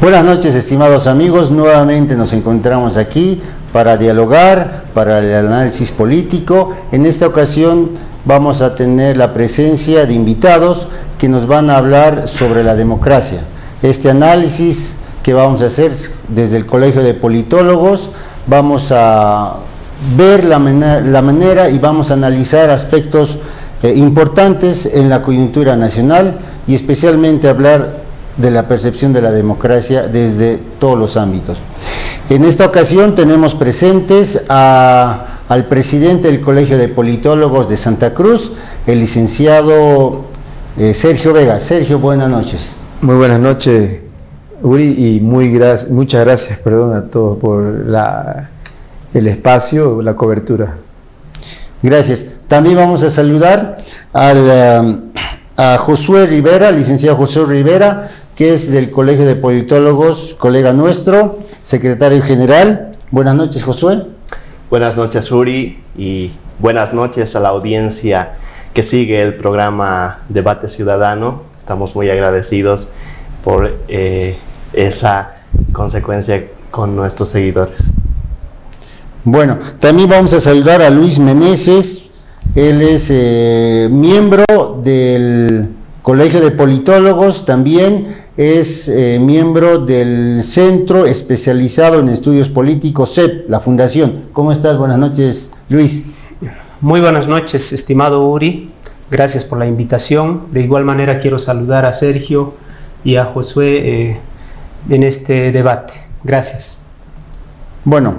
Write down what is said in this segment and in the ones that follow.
Buenas noches, estimados amigos, nuevamente nos encontramos aquí para dialogar, para el análisis político. En esta ocasión vamos a tener la presencia de invitados que nos van a hablar sobre la democracia. Este análisis que vamos a hacer desde el Colegio de Politólogos, vamos a ver la manera y vamos a analizar aspectos importantes en la coyuntura nacional y especialmente hablar de la percepción de la democracia desde todos los ámbitos. En esta ocasión tenemos presentes al presidente del Colegio de Politólogos de Santa Cruz, el licenciado Sergio Vega. Sergio, buenas noches. Muy buenas noches, Uri, y muchas gracias a todos por el espacio, la cobertura. Gracias. También vamos a saludar a Josué Rivera, licenciado Josué Rivera, que es del Colegio de Politólogos, colega nuestro, secretario general. Buenas noches, Josué. Buenas noches, Uri, y buenas noches a la audiencia que sigue el programa Debate Ciudadano. Estamos muy agradecidos por esa consecuencia con nuestros seguidores. Bueno, también vamos a saludar a Luis Meneses. Él es miembro del Colegio de Politólogos, también es miembro del Centro Especializado en Estudios Políticos, CEP, la Fundación. ¿Cómo estás? Buenas noches, Luis. Muy buenas noches, estimado Uri. Gracias por la invitación. De igual manera quiero saludar a Sergio y a Josué en este debate. Gracias. Bueno,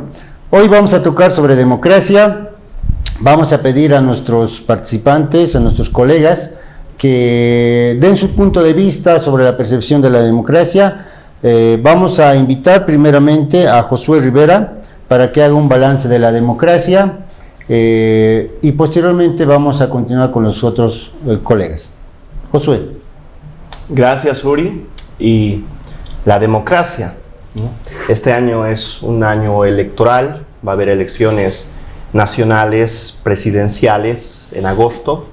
hoy vamos a tocar sobre democracia. Vamos a pedir a nuestros participantes, a nuestros colegas, que den su punto de vista sobre la percepción de la democracia. Vamos a invitar primeramente a Josué Rivera para que haga un balance de la democracia y posteriormente vamos a continuar con los otros colegas. Josué. Gracias, Uri. Y la democracia, ¿no? Este año es un año electoral, va a haber elecciones nacionales, presidenciales en agosto.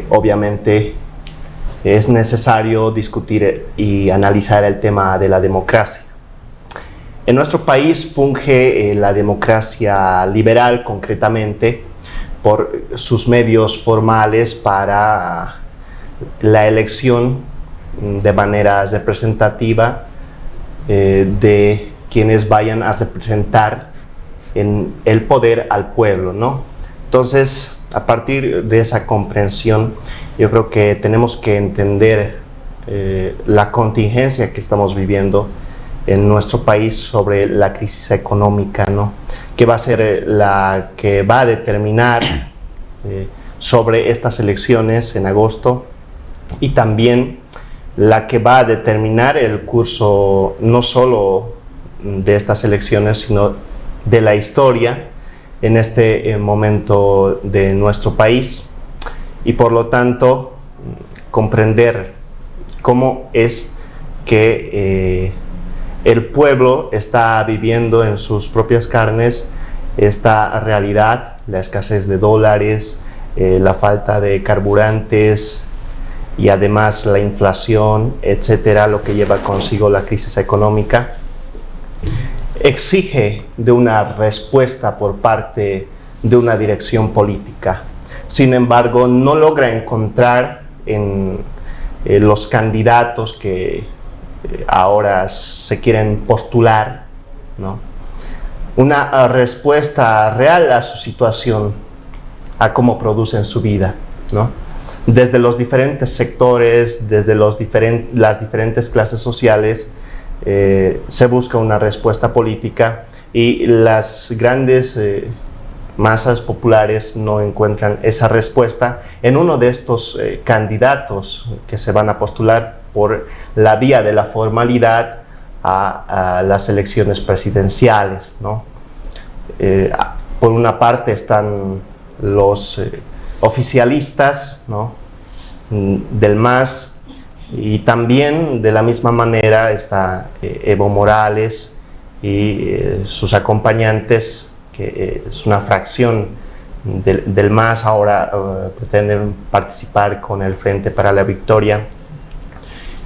Obviamente es necesario discutir y analizar el tema de la democracia. En nuestro país funge la democracia liberal concretamente por sus medios formales para la elección de manera representativa de quienes vayan a representar en el poder al pueblo, ¿no? Entonces, a partir de esa comprensión, yo creo que tenemos que entender la contingencia que estamos viviendo en nuestro país sobre la crisis económica, ¿no? Que va a ser la que va a determinar sobre estas elecciones en agosto y también la que va a determinar el curso no solo de estas elecciones, sino de la historia en este momento de nuestro país, y por lo tanto comprender cómo es que el pueblo está viviendo en sus propias carnes esta realidad, la escasez de dólares, la falta de carburantes y además la inflación, etcétera, lo que lleva consigo la crisis económica. Exige de una respuesta por parte de una dirección política. Sin embargo, no logra encontrar en los candidatos que ahora se quieren postular, ¿no?, una respuesta real a su situación, a cómo producen su vida, ¿no? Desde los diferentes sectores, desde las diferentes clases sociales, se busca una respuesta política y las grandes masas populares no encuentran esa respuesta en uno de estos candidatos que se van a postular por la vía de la formalidad a las elecciones presidenciales, ¿no? Por una parte están los oficialistas, ¿no?, del MAS, y también de la misma manera está Evo Morales y sus acompañantes, que es una fracción del MAS, ahora pretenden participar con el Frente para la Victoria.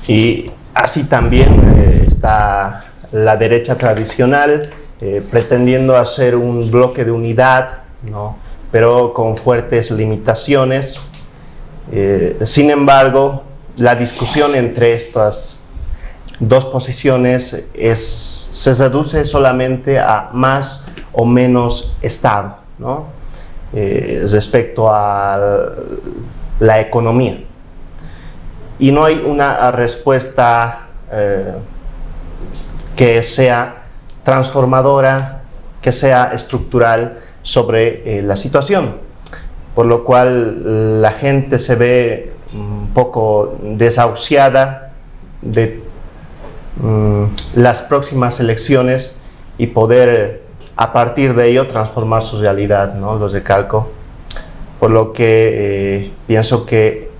Y así también está la derecha tradicional, pretendiendo hacer un bloque de unidad, ¿no?, pero con fuertes limitaciones. Sin embargo, la discusión entre estas dos posiciones se reduce solamente a más o menos Estado, ¿no?, respecto a la economía. Y no hay una respuesta que sea transformadora, que sea estructural sobre la situación, por lo cual la gente se ve un poco desahuciada de las próximas elecciones y poder a partir de ello transformar su realidad, ¿no? Lo recalco, por lo que pienso que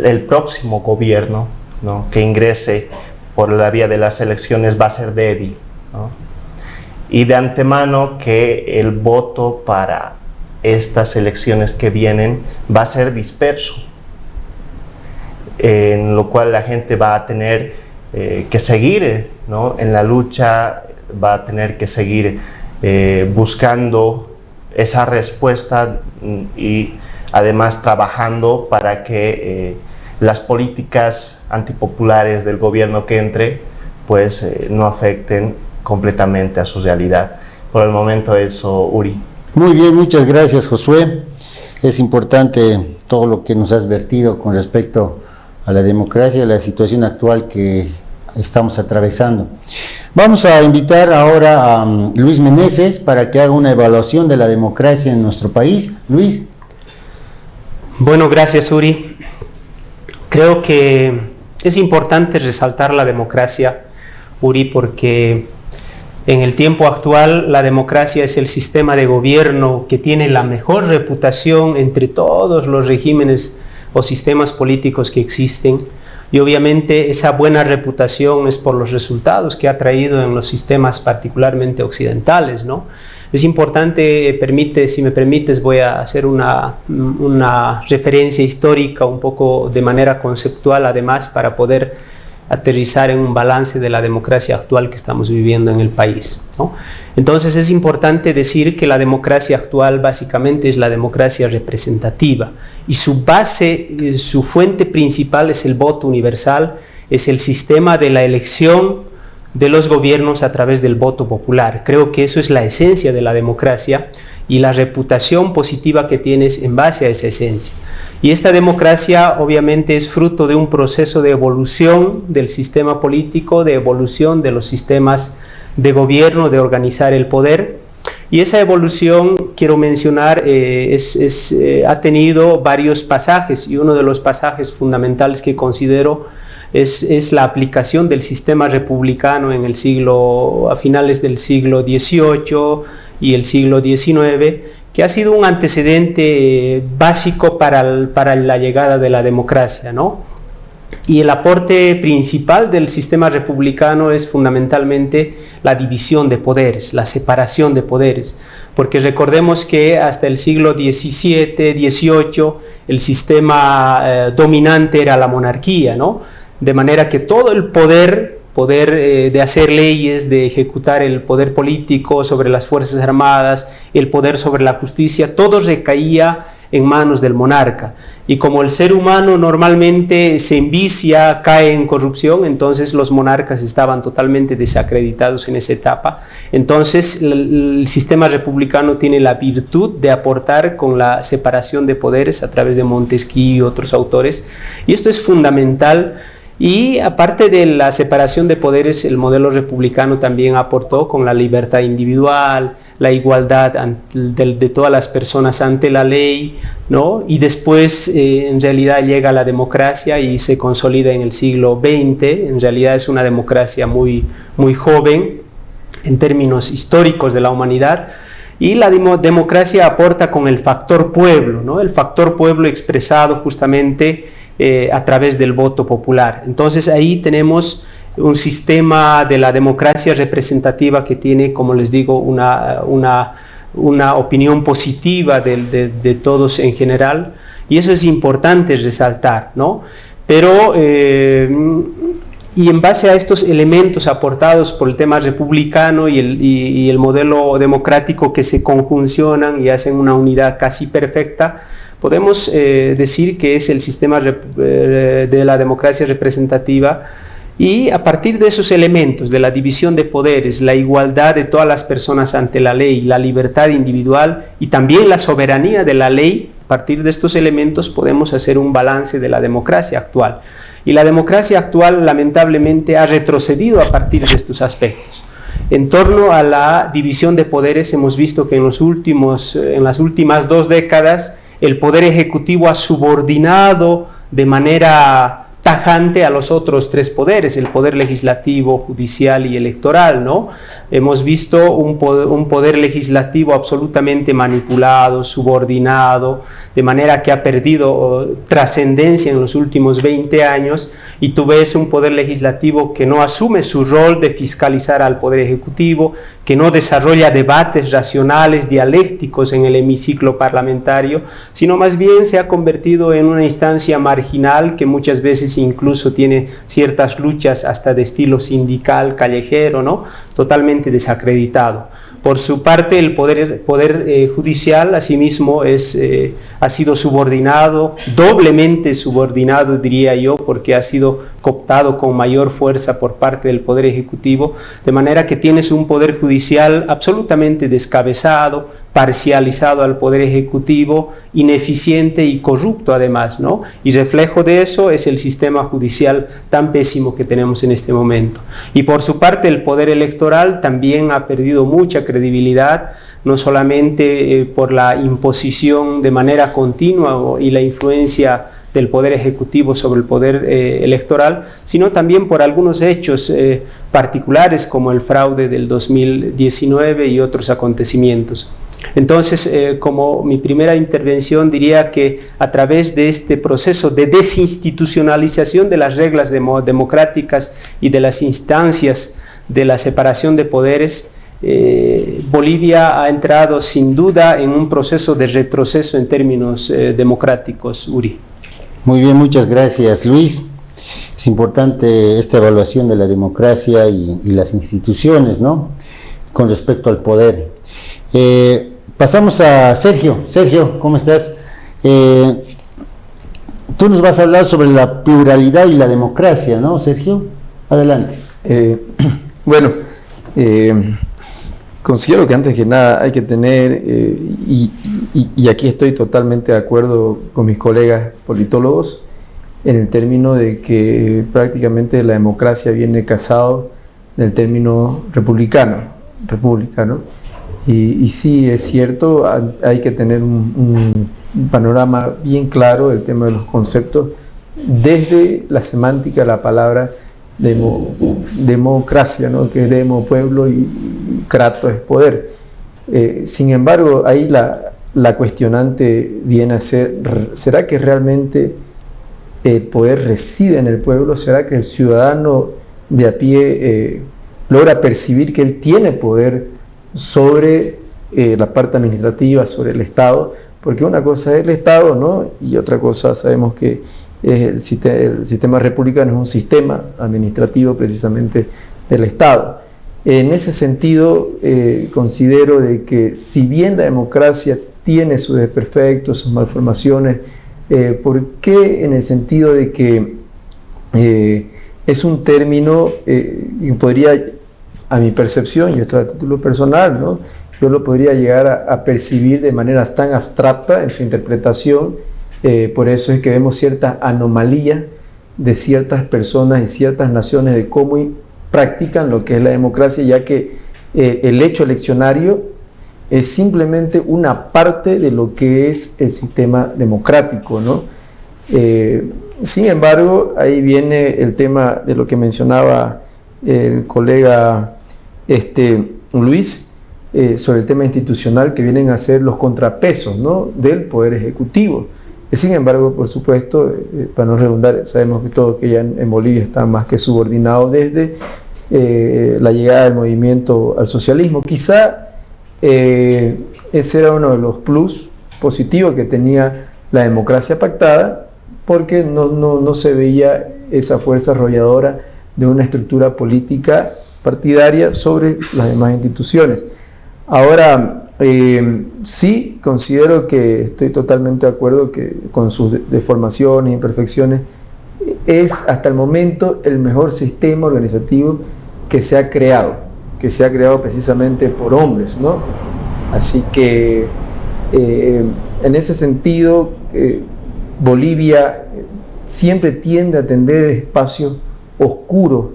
el próximo gobierno, ¿no?, que ingrese por la vía de las elecciones va a ser débil, ¿no?, y de antemano que el voto para estas elecciones que vienen va a ser disperso, en lo cual la gente va a tener que seguir, ¿no?, en la lucha, va a tener que seguir buscando esa respuesta y además trabajando para que las políticas antipopulares del gobierno que entre pues no afecten completamente a su realidad. Por el momento eso, Uri. Muy bien, muchas gracias, Josué. Es importante todo lo que nos has vertido con respecto a la democracia, a la situación actual que estamos atravesando. Vamos a invitar ahora a Luis Meneses para que haga una evaluación de la democracia en nuestro país. Luis. Bueno, gracias, Uri. Creo que es importante resaltar la democracia, Uri, porque en el tiempo actual la democracia es el sistema de gobierno que tiene la mejor reputación entre todos los regímenes o sistemas políticos que existen, y obviamente esa buena reputación es por los resultados que ha traído en los sistemas particularmente occidentales, ¿no? Es importante, si me permites, voy a hacer una referencia histórica un poco de manera conceptual, además, para poder aterrizar en un balance de la democracia actual que estamos viviendo en el país, ¿no? Entonces es importante decir que la democracia actual básicamente es la democracia representativa, y su base, su fuente principal es el voto universal, es el sistema de la elección de los gobiernos a través del voto popular. Creo que eso es la esencia de la democracia y la reputación positiva que tienes en base a esa esencia. Y esta democracia obviamente es fruto de un proceso de evolución del sistema político, de evolución de los sistemas de gobierno, de organizar el poder. Y esa evolución, quiero mencionar, ha tenido varios pasajes, y uno de los pasajes fundamentales que considero es la aplicación del sistema republicano a finales del siglo XVIII y el siglo XIX, que ha sido un antecedente básico para la llegada de la democracia, ¿no? Y el aporte principal del sistema republicano es fundamentalmente la división de poderes, la separación de poderes, porque recordemos que hasta el siglo XVII, XVIII, el sistema dominante era la monarquía, ¿no? De manera que todo el poder de hacer leyes, de ejecutar el poder político sobre las Fuerzas Armadas, el poder sobre la justicia, todo recaía en manos del monarca. Y como el ser humano normalmente se envicia, cae en corrupción, entonces los monarcas estaban totalmente desacreditados en esa etapa. Entonces el sistema republicano tiene la virtud de aportar con la separación de poderes a través de Montesquieu y otros autores, y esto es fundamental Y aparte de la separación de poderes, el modelo republicano también aportó con la libertad individual, la igualdad de todas las personas ante la ley, ¿no? Y después en realidad llega la democracia y se consolida en el siglo XX. En realidad es una democracia muy, muy joven en términos históricos de la humanidad. Y la democracia aporta con el factor pueblo, ¿no? El factor pueblo expresado justamente a través del voto popular. Entonces ahí tenemos un sistema de la democracia representativa que tiene, como les digo, una opinión positiva de todos en general, y eso es importante resaltar, ¿no? Pero y en base a estos elementos aportados por el tema republicano y el modelo democrático que se conjuncionan y hacen una unidad casi perfecta, podemos decir que es el sistema de la democracia representativa. Y a partir de esos elementos, de la división de poderes, la igualdad de todas las personas ante la ley, la libertad individual y también la soberanía de la ley, a partir de estos elementos podemos hacer un balance de la democracia actual. Y la democracia actual lamentablemente ha retrocedido a partir de estos aspectos. En torno a la división de poderes hemos visto que en las últimas 2 décadas el poder ejecutivo ha subordinado de manera tajante a los otros 3 poderes, el poder legislativo, judicial y electoral, ¿no? Hemos visto un poder legislativo absolutamente manipulado, subordinado, de manera que ha perdido trascendencia en los últimos 20 años, y tú ves un poder legislativo que no asume su rol de fiscalizar al poder ejecutivo, que no desarrolla debates racionales, dialécticos en el hemiciclo parlamentario, sino más bien se ha convertido en una instancia marginal que muchas veces incluso tiene ciertas luchas hasta de estilo sindical, callejero, ¿no? Totalmente desacreditado. Por su parte, el poder judicial, asimismo, ha sido subordinado, doblemente subordinado, diría yo, porque ha sido cooptado con mayor fuerza por parte del poder ejecutivo, de manera que tienes un poder judicial absolutamente descabezado, parcializado al poder ejecutivo, ineficiente y corrupto además, ¿no? Y reflejo de eso es el sistema judicial tan pésimo que tenemos en este momento. Y por su parte el poder electoral también ha perdido mucha credibilidad, no solamente por la imposición de manera continua y la influencia del poder ejecutivo sobre el poder electoral, sino también por algunos hechos particulares como el fraude del 2019 y otros acontecimientos. Entonces, como mi primera intervención, diría que a través de este proceso de desinstitucionalización de las reglas democráticas y de las instancias de la separación de poderes, Bolivia ha entrado sin duda en un proceso de retroceso en términos democráticos, Uri. Muy bien, muchas gracias, Luis. Es importante esta evaluación de la democracia y las instituciones, ¿no?, con respecto al poder. Pasamos a Sergio. Sergio, ¿cómo estás? Tú nos vas a hablar sobre la pluralidad y la democracia, ¿no, Sergio? Adelante. Bueno, considero que antes que nada hay que tener, y aquí estoy totalmente de acuerdo con mis colegas politólogos, en el término de que prácticamente la democracia viene casado del término república, ¿no? Y sí, es cierto, hay que tener un panorama bien claro del tema de los conceptos, desde la semántica de la palabra democracia, ¿no?, que es demo, pueblo, y kratos es poder. Sin embargo, ahí la cuestionante viene a ser, ¿será que realmente el poder reside en el pueblo? ¿Será que el ciudadano de a pie logra percibir que él tiene poder sobre la parte administrativa, sobre el Estado? Porque una cosa es el Estado, ¿no?, y otra cosa sabemos que es el sistema republicano es un sistema administrativo precisamente del Estado. En ese sentido, considero de que si bien la democracia tiene sus desperfectos, sus malformaciones, ¿por qué en el sentido de que es un término que podría, a mi percepción, y esto a título personal, ¿no?, yo lo podría llegar a percibir de manera tan abstracta en su interpretación? Por eso es que vemos cierta anomalía de ciertas personas y ciertas naciones de cómo practican lo que es la democracia, ya que el hecho eleccionario es simplemente una parte de lo que es el sistema democrático, ¿no? Sin embargo, ahí viene el tema de lo que mencionaba el colega Luis, sobre el tema institucional, que vienen a ser los contrapesos, ¿no?, del Poder Ejecutivo. Sin embargo, por supuesto, para no redundar, sabemos que todo que ya en Bolivia está más que subordinado desde la llegada del movimiento al socialismo. Quizá ese era uno de los plus positivos que tenía la democracia pactada, porque no se veía esa fuerza arrolladora de una estructura política partidaria sobre las demás instituciones. Ahora, sí considero que estoy totalmente de acuerdo que con sus deformaciones e imperfecciones es hasta el momento el mejor sistema organizativo que se ha creado precisamente por hombres, ¿no? Así que en ese sentido Bolivia siempre tiende a tender espacios oscuros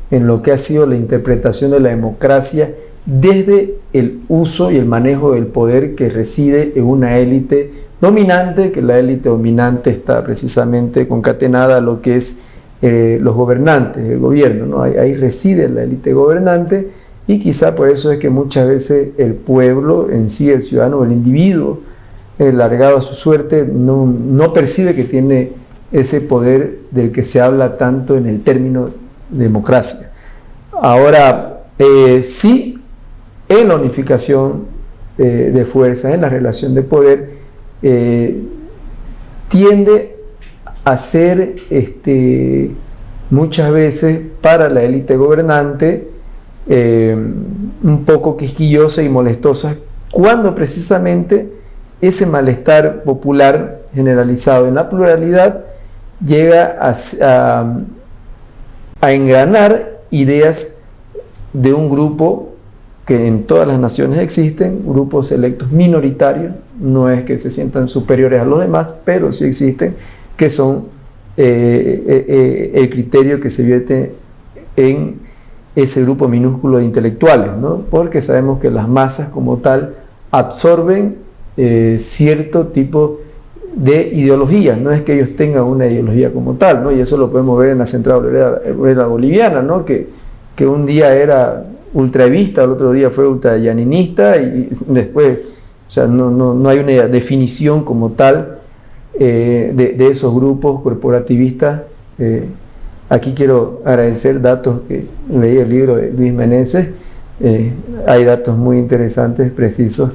en lo que ha sido la interpretación de la democracia desde el uso y el manejo del poder que reside en una élite dominante, que la élite dominante está precisamente concatenada a lo que es los gobernantes, el gobierno, ¿no? Ahí reside la élite gobernante, y quizá por eso es que muchas veces el pueblo en sí, el ciudadano, el individuo, largado a su suerte, no percibe que tiene ese poder del que se habla tanto en el término democracia. Ahora, sí, en la unificación de fuerzas, en la relación de poder, tiende a ser muchas veces para la élite gobernante un poco quisquillosa y molestosa, cuando precisamente ese malestar popular generalizado en la pluralidad llega a engranar ideas de un grupo que en todas las naciones existen, grupos electos minoritarios, no es que se sientan superiores a los demás, pero sí existen, que son el criterio que se vierte en ese grupo minúsculo de intelectuales, ¿no? Porque sabemos que las masas como tal absorben cierto tipo de ideologías, no es que ellos tengan una ideología como tal, ¿no? Y eso lo podemos ver en la Central Obrera Boliviana, ¿no? Que un día era ultraevista, el otro día fue ultrayaninista, y después, o sea, no hay una definición como tal de esos grupos corporativistas. Aquí quiero agradecer datos que leí el libro de Luis Meneses, hay datos muy interesantes, precisos,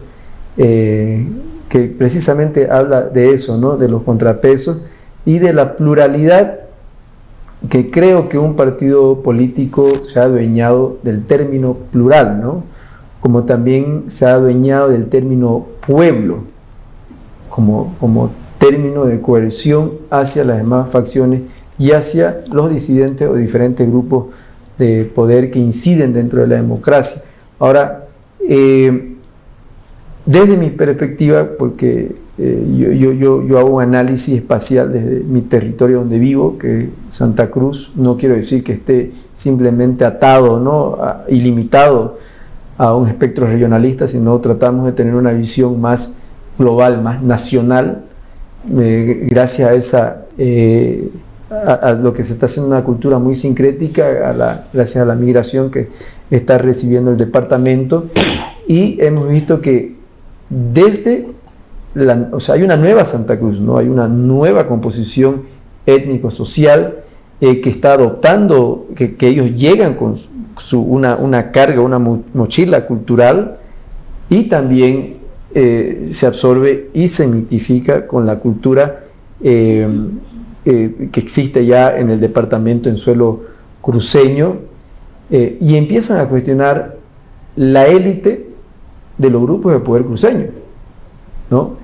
que precisamente habla de eso, ¿no?, de los contrapesos y de la pluralidad, que creo que un partido político se ha adueñado del término plural, ¿no?, como también se ha adueñado del término pueblo, como término de coerción hacia las demás facciones y hacia los disidentes o diferentes grupos de poder que inciden dentro de la democracia. Ahora, desde mi perspectiva, porque yo hago un análisis espacial desde mi territorio donde vivo, que es Santa Cruz, no quiero decir que esté simplemente atado, ¿no?, ilimitado a un espectro regionalista, sino tratamos de tener una visión más global, más nacional, gracias a esa a lo que se está haciendo una cultura muy sincrética, gracias a la migración que está recibiendo el departamento, y hemos visto que desde hay una nueva Santa Cruz, ¿no?, hay una nueva composición étnico-social que está adoptando, que ellos llegan con una carga, una mochila cultural, y también se absorbe y se mitifica con la cultura que existe ya en el departamento en suelo cruceño, y empiezan a cuestionar la élite de los grupos de poder cruceños, ¿no?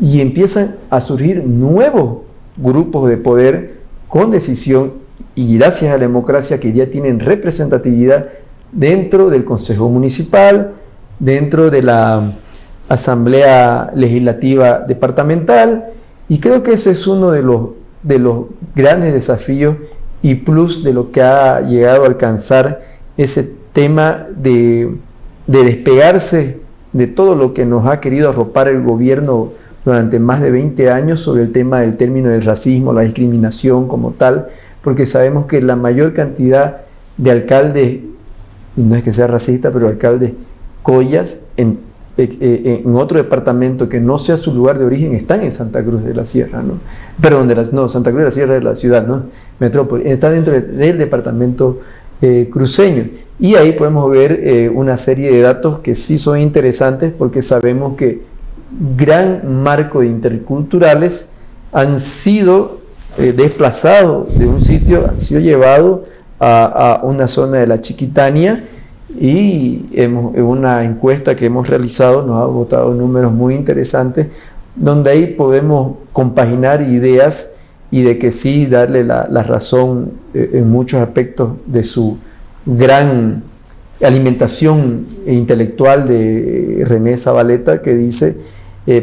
Y empiezan a surgir nuevos grupos de poder con decisión, y gracias a la democracia, que ya tienen representatividad dentro del Consejo Municipal, dentro de la Asamblea Legislativa Departamental, y creo que ese es uno de los de los grandes desafíos y plus de lo que ha llegado a alcanzar ese tema de despegarse de todo lo que nos ha querido arropar el gobierno durante más de 20 años sobre el tema del término del racismo, la discriminación como tal, porque sabemos que la mayor cantidad de alcaldes, y no es que sea racista, pero alcaldes collas en otro departamento que no sea su lugar de origen están en Santa Cruz de la Sierra, ¿no? Perdón, Santa Cruz de la Sierra de la ciudad, ¿no? Metrópoli, está dentro del departamento cruceño, y ahí podemos ver una serie de datos que sí son interesantes, porque sabemos que gran marco de interculturales han sido desplazados de un sitio, han sido llevados a una zona de la Chiquitania, y en una encuesta que hemos realizado nos ha botado números muy interesantes, donde ahí podemos compaginar ideas y de que sí darle la razón en muchos aspectos de su gran alimentación intelectual de René Zabaleta, que dice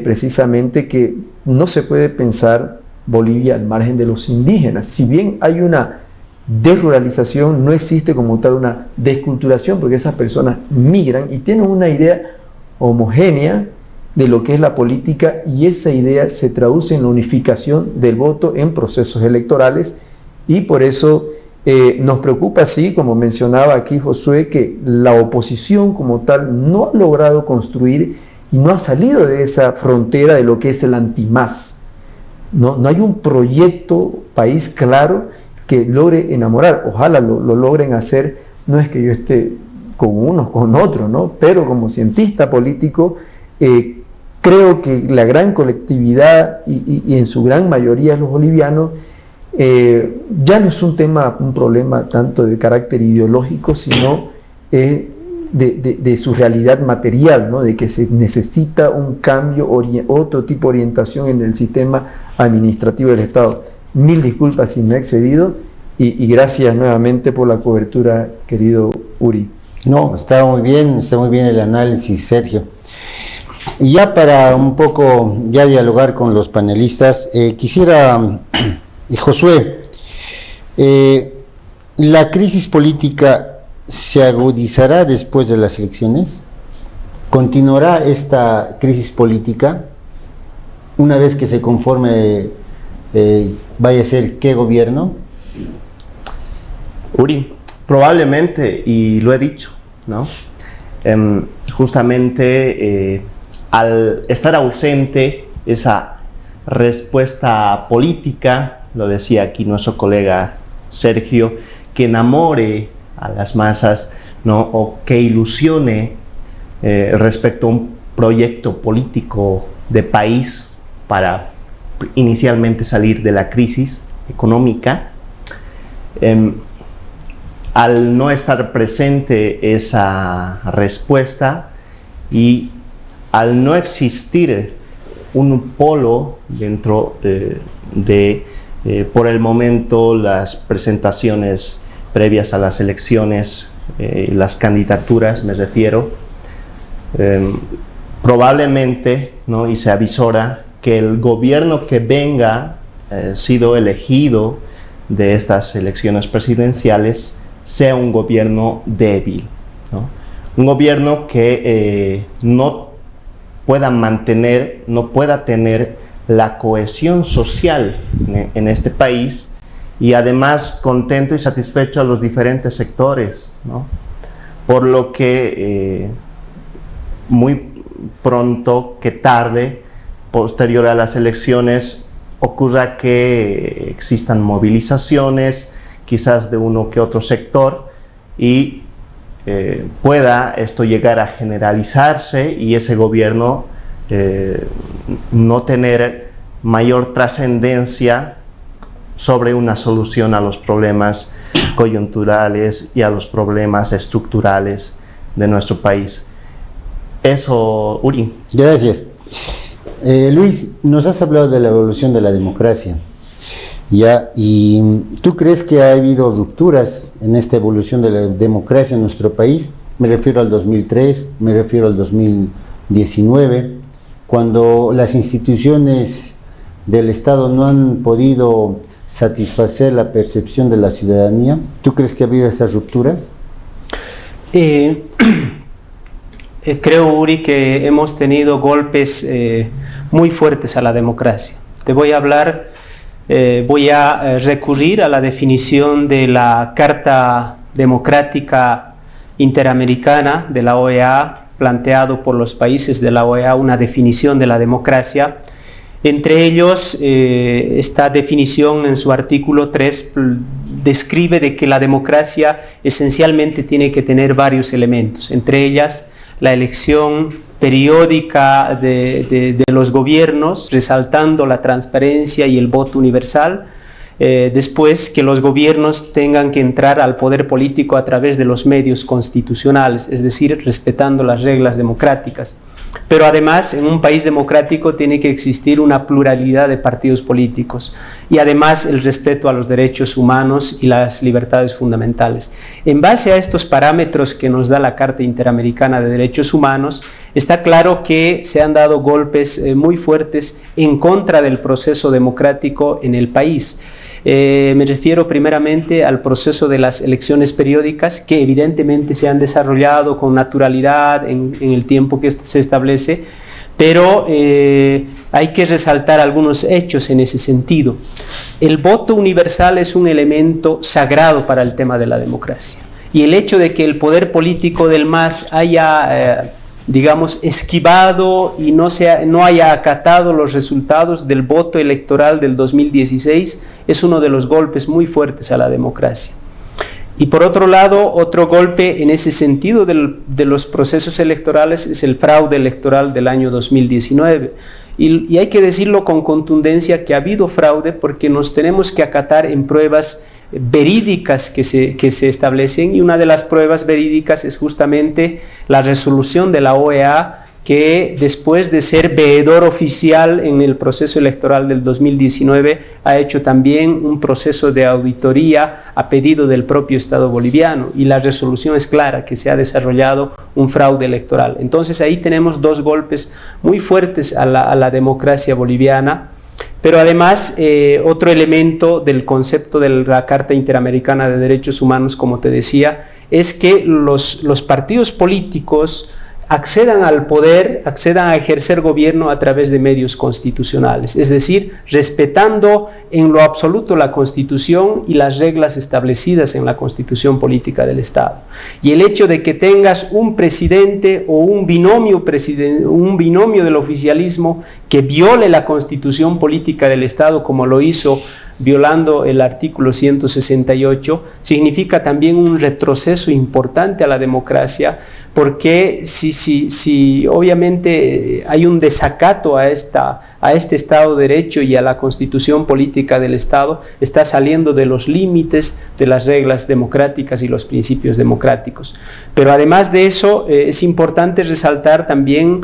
precisamente que no se puede pensar Bolivia al margen de los indígenas. Si bien hay una desruralización, no existe como tal una desculturación, porque esas personas migran y tienen una idea homogénea de lo que es la política, y esa idea se traduce en la unificación del voto en procesos electorales, y por eso nos preocupa, así como mencionaba aquí Josué, que la oposición como tal no ha logrado construir y no ha salido de esa frontera de lo que es el antimás. No hay un proyecto país claro que logre enamorar. Ojalá lo logren hacer. No es que yo esté con unos, con otros, ¿no? Pero como cientista político, creo que la gran colectividad y en su gran mayoría los bolivianos, ya no es un problema tanto de carácter ideológico, sino de su realidad material, ¿no? De que se necesita un cambio, otro tipo de orientación en el sistema administrativo del Estado. Mil disculpas si me he excedido, y gracias nuevamente por la cobertura, querido Uri. No, está muy bien el análisis, Sergio. Y ya para un poco ya dialogar con los panelistas, quisiera, Josué, ¿la crisis política se agudizará después de las elecciones? ¿Continuará esta crisis política una vez que se conforme vaya a ser qué gobierno? Uri, probablemente, y lo he dicho, ¿no? Justamente al estar ausente esa respuesta política, lo decía aquí nuestro colega Sergio, que enamore a las masas, ¿no? O que ilusione respecto a un proyecto político de país para inicialmente salir de la crisis económica. Al no estar presente esa respuesta y al no existir un polo dentro por el momento, las presentaciones previas a las elecciones, las candidaturas me refiero, probablemente, ¿no? Y se avisora que el gobierno que venga sido elegido de estas elecciones presidenciales sea un gobierno débil, ¿no? Un gobierno que no pueda mantener, no pueda tener la cohesión social en este país, y además contento y satisfecho a los diferentes sectores, ¿no? Por lo que muy pronto que tarde, posterior a las elecciones, ocurra que existan movilizaciones, quizás de uno que otro sector, y pueda esto llegar a generalizarse y ese gobierno no tener mayor trascendencia sobre una solución a los problemas coyunturales y a los problemas estructurales de nuestro país. Eso, Uri. Gracias. Luis, nos has hablado de la evolución de la democracia, ¿ya? ¿Y tú crees que ha habido rupturas en esta evolución de la democracia en nuestro país? Me refiero al 2003, me refiero al 2019, cuando las instituciones del Estado no han podido satisfacer la percepción de la ciudadanía? ¿Tú crees que ha habido esas rupturas? Creo, Uri, que hemos tenido golpes muy fuertes a la democracia. Te voy a hablar, voy a recurrir a la definición de la Carta Democrática Interamericana de la OEA, planteado por los países de la OEA, una definición de la democracia. Entre ellos, esta definición en su artículo 3 describe de que la democracia esencialmente tiene que tener varios elementos, entre ellas la elección periódica de los gobiernos, resaltando la transparencia y el voto universal. Después, que los gobiernos tengan que entrar al poder político a través de los medios constitucionales, es decir, respetando las reglas democráticas. Pero además, en un país democrático tiene que existir una pluralidad de partidos políticos y además el respeto a los derechos humanos y las libertades fundamentales. En base a estos parámetros que nos da la Carta Interamericana de Derechos Humanos, está claro que se han dado golpes muy fuertes en contra del proceso democrático en el país. Me refiero primeramente al proceso de las elecciones periódicas, que evidentemente se han desarrollado con naturalidad en el tiempo que se establece, pero hay que resaltar algunos hechos en ese sentido. El voto universal es un elemento sagrado para el tema de la democracia, y el hecho de que el poder político del MAS haya esquivado y no haya acatado los resultados del voto electoral del 2016 es uno de los golpes muy fuertes a la democracia. Y por otro lado, otro golpe en ese sentido de los procesos electorales es el fraude electoral del año 2019. Y hay que decirlo con contundencia que ha habido fraude, porque nos tenemos que acatar en pruebas verídicas que se establecen, y una de las pruebas verídicas es justamente la resolución de la OEA, que después de ser veedor oficial en el proceso electoral del 2019 ha hecho también un proceso de auditoría a pedido del propio Estado boliviano, y la resolución es clara, que se ha desarrollado un fraude electoral. Entonces ahí tenemos dos golpes muy fuertes a la democracia boliviana. Pero además, otro elemento del concepto de la Carta Interamericana de Derechos Humanos, como te decía, es que los partidos políticos accedan al poder, accedan a ejercer gobierno a través de medios constitucionales, es decir, respetando en lo absoluto la Constitución y las reglas establecidas en la Constitución Política del Estado. Y el hecho de que tengas un presidente o un binomio del oficialismo que viole la Constitución Política del Estado, como lo hizo violando el artículo 168, significa también un retroceso importante a la democracia, porque si obviamente hay un desacato a este Estado de Derecho y a la Constitución Política del Estado, está saliendo de los límites de las reglas democráticas y los principios democráticos. Pero además de eso, es importante resaltar también,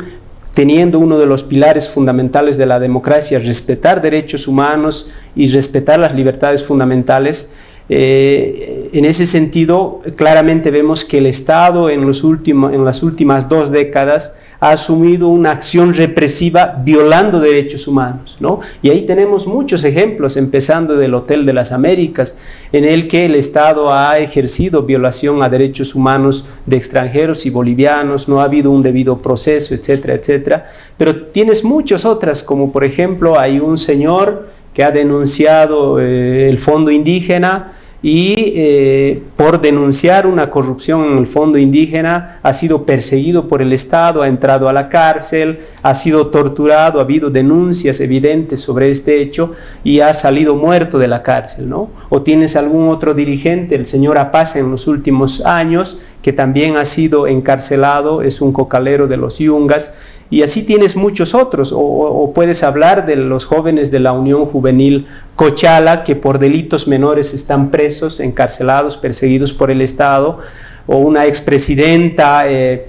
teniendo uno de los pilares fundamentales de la democracia, respetar derechos humanos y respetar las libertades fundamentales. En ese sentido, claramente vemos que el Estado en las últimas 2 décadas ha asumido una acción represiva violando derechos humanos, ¿no? Y ahí tenemos muchos ejemplos, empezando del Hotel de las Américas, en el que el Estado ha ejercido violación a derechos humanos de extranjeros y bolivianos, no ha habido un debido proceso, etcétera, etcétera. Pero tienes muchas otras, como por ejemplo hay un señor que ha denunciado el Fondo Indígena, y por denunciar una corrupción en el Fondo Indígena ha sido perseguido por el Estado, ha entrado a la cárcel, ha sido torturado, ha habido denuncias evidentes sobre este hecho y ha salido muerto de la cárcel, ¿no? O tienes algún otro dirigente, el señor Apaz, en los últimos años, que también ha sido encarcelado, es un cocalero de los Yungas. Y así tienes muchos otros, o puedes hablar de los jóvenes de la Unión Juvenil Cochala, que por delitos menores están presos, encarcelados, perseguidos por el Estado, o una expresidenta que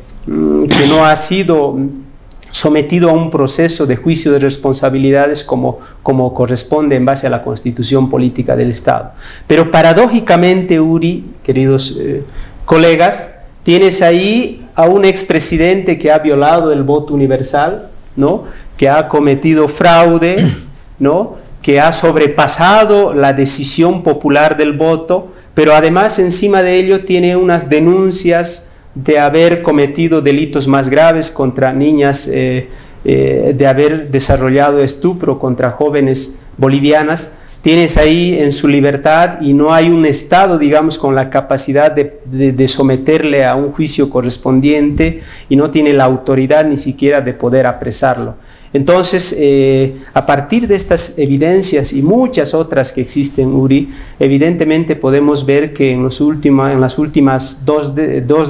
no ha sido sometido a un proceso de juicio de responsabilidades como corresponde en base a la Constitución Política del Estado. Pero paradójicamente, Uri, queridos colegas, tienes ahí a un expresidente que ha violado el voto universal, ¿no? Que ha cometido fraude, ¿no?, que ha sobrepasado la decisión popular del voto, pero además encima de ello tiene unas denuncias de haber cometido delitos más graves contra niñas, de haber desarrollado estupro contra jóvenes bolivianas. Tienes ahí en su libertad y no hay un Estado, digamos, con la capacidad de someterle a un juicio correspondiente, y no tiene la autoridad ni siquiera de poder apresarlo. Entonces, a partir de estas evidencias y muchas otras que existen, Uri, evidentemente podemos ver que en las últimas dos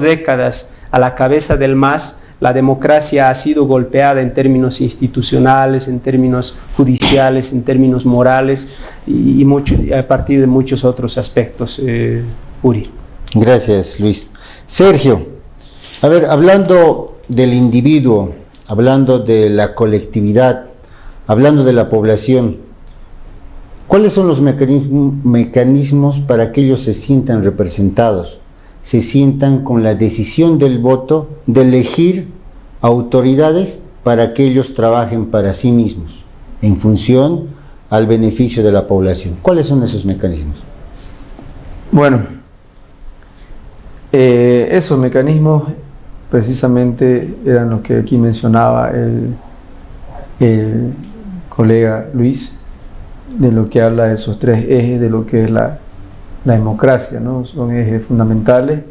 décadas a la cabeza del MAS, la democracia ha sido golpeada en términos institucionales, en términos judiciales, en términos morales y a partir de muchos otros aspectos, Uri. Gracias, Luis. Sergio, a ver, hablando del individuo, hablando de la colectividad, hablando de la población, ¿cuáles son los mecanismos para que ellos se sientan representados, se sientan con la decisión del voto de elegir autoridades para que ellos trabajen para sí mismos, en función al beneficio de la población? ¿Cuáles son esos mecanismos? Bueno, esos mecanismos precisamente eran los que aquí mencionaba el colega Luis, de lo que habla de esos tres ejes de lo que es la democracia, ¿no? Son ejes fundamentales.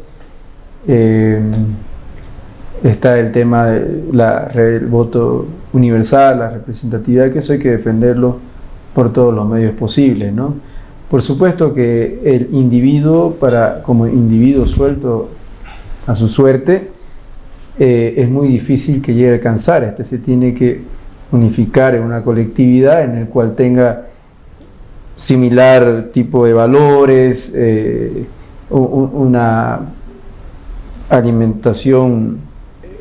Está el tema del voto universal, la representatividad, que eso hay que defenderlo por todos los medios posibles, ¿no? Por supuesto que el individuo, como individuo suelto a su suerte, es muy difícil que llegue a alcanzar. Se tiene que unificar en una colectividad en el cual tenga similar tipo de valores, una alimentación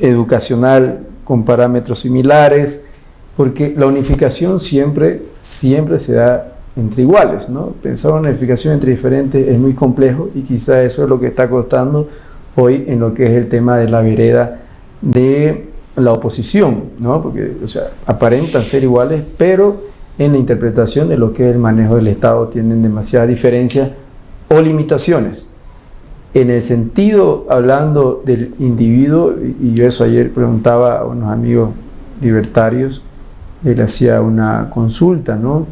educacional con parámetros similares, porque la unificación siempre se da entre iguales, ¿no? Pensar una unificación entre diferentes es muy complejo, y quizá eso es lo que está costando hoy en lo que es el tema de la vereda de la oposición, ¿no? Porque, o sea, aparentan ser iguales, pero en la interpretación de lo que es el manejo del Estado tienen demasiadas diferencias o limitaciones. En el sentido, hablando del individuo, y yo eso ayer preguntaba a unos amigos libertarios, él hacía una consulta, ¿no?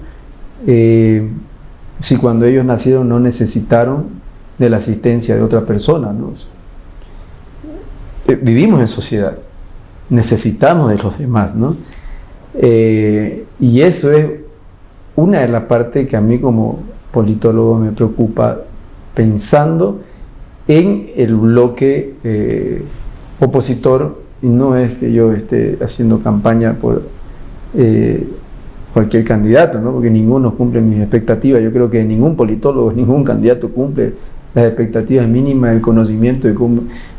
Si cuando ellos nacieron no necesitaron de la asistencia de otra persona, ¿no? Vivimos en sociedad, necesitamos de los demás, ¿no? Y eso es una de las partes que a mí como politólogo me preocupa, pensando en el bloque opositor, y no es que yo esté haciendo campaña por cualquier candidato, ¿no? Porque ninguno cumple mis expectativas. Yo creo que ningún politólogo, ningún candidato cumple las expectativas mínimas del conocimiento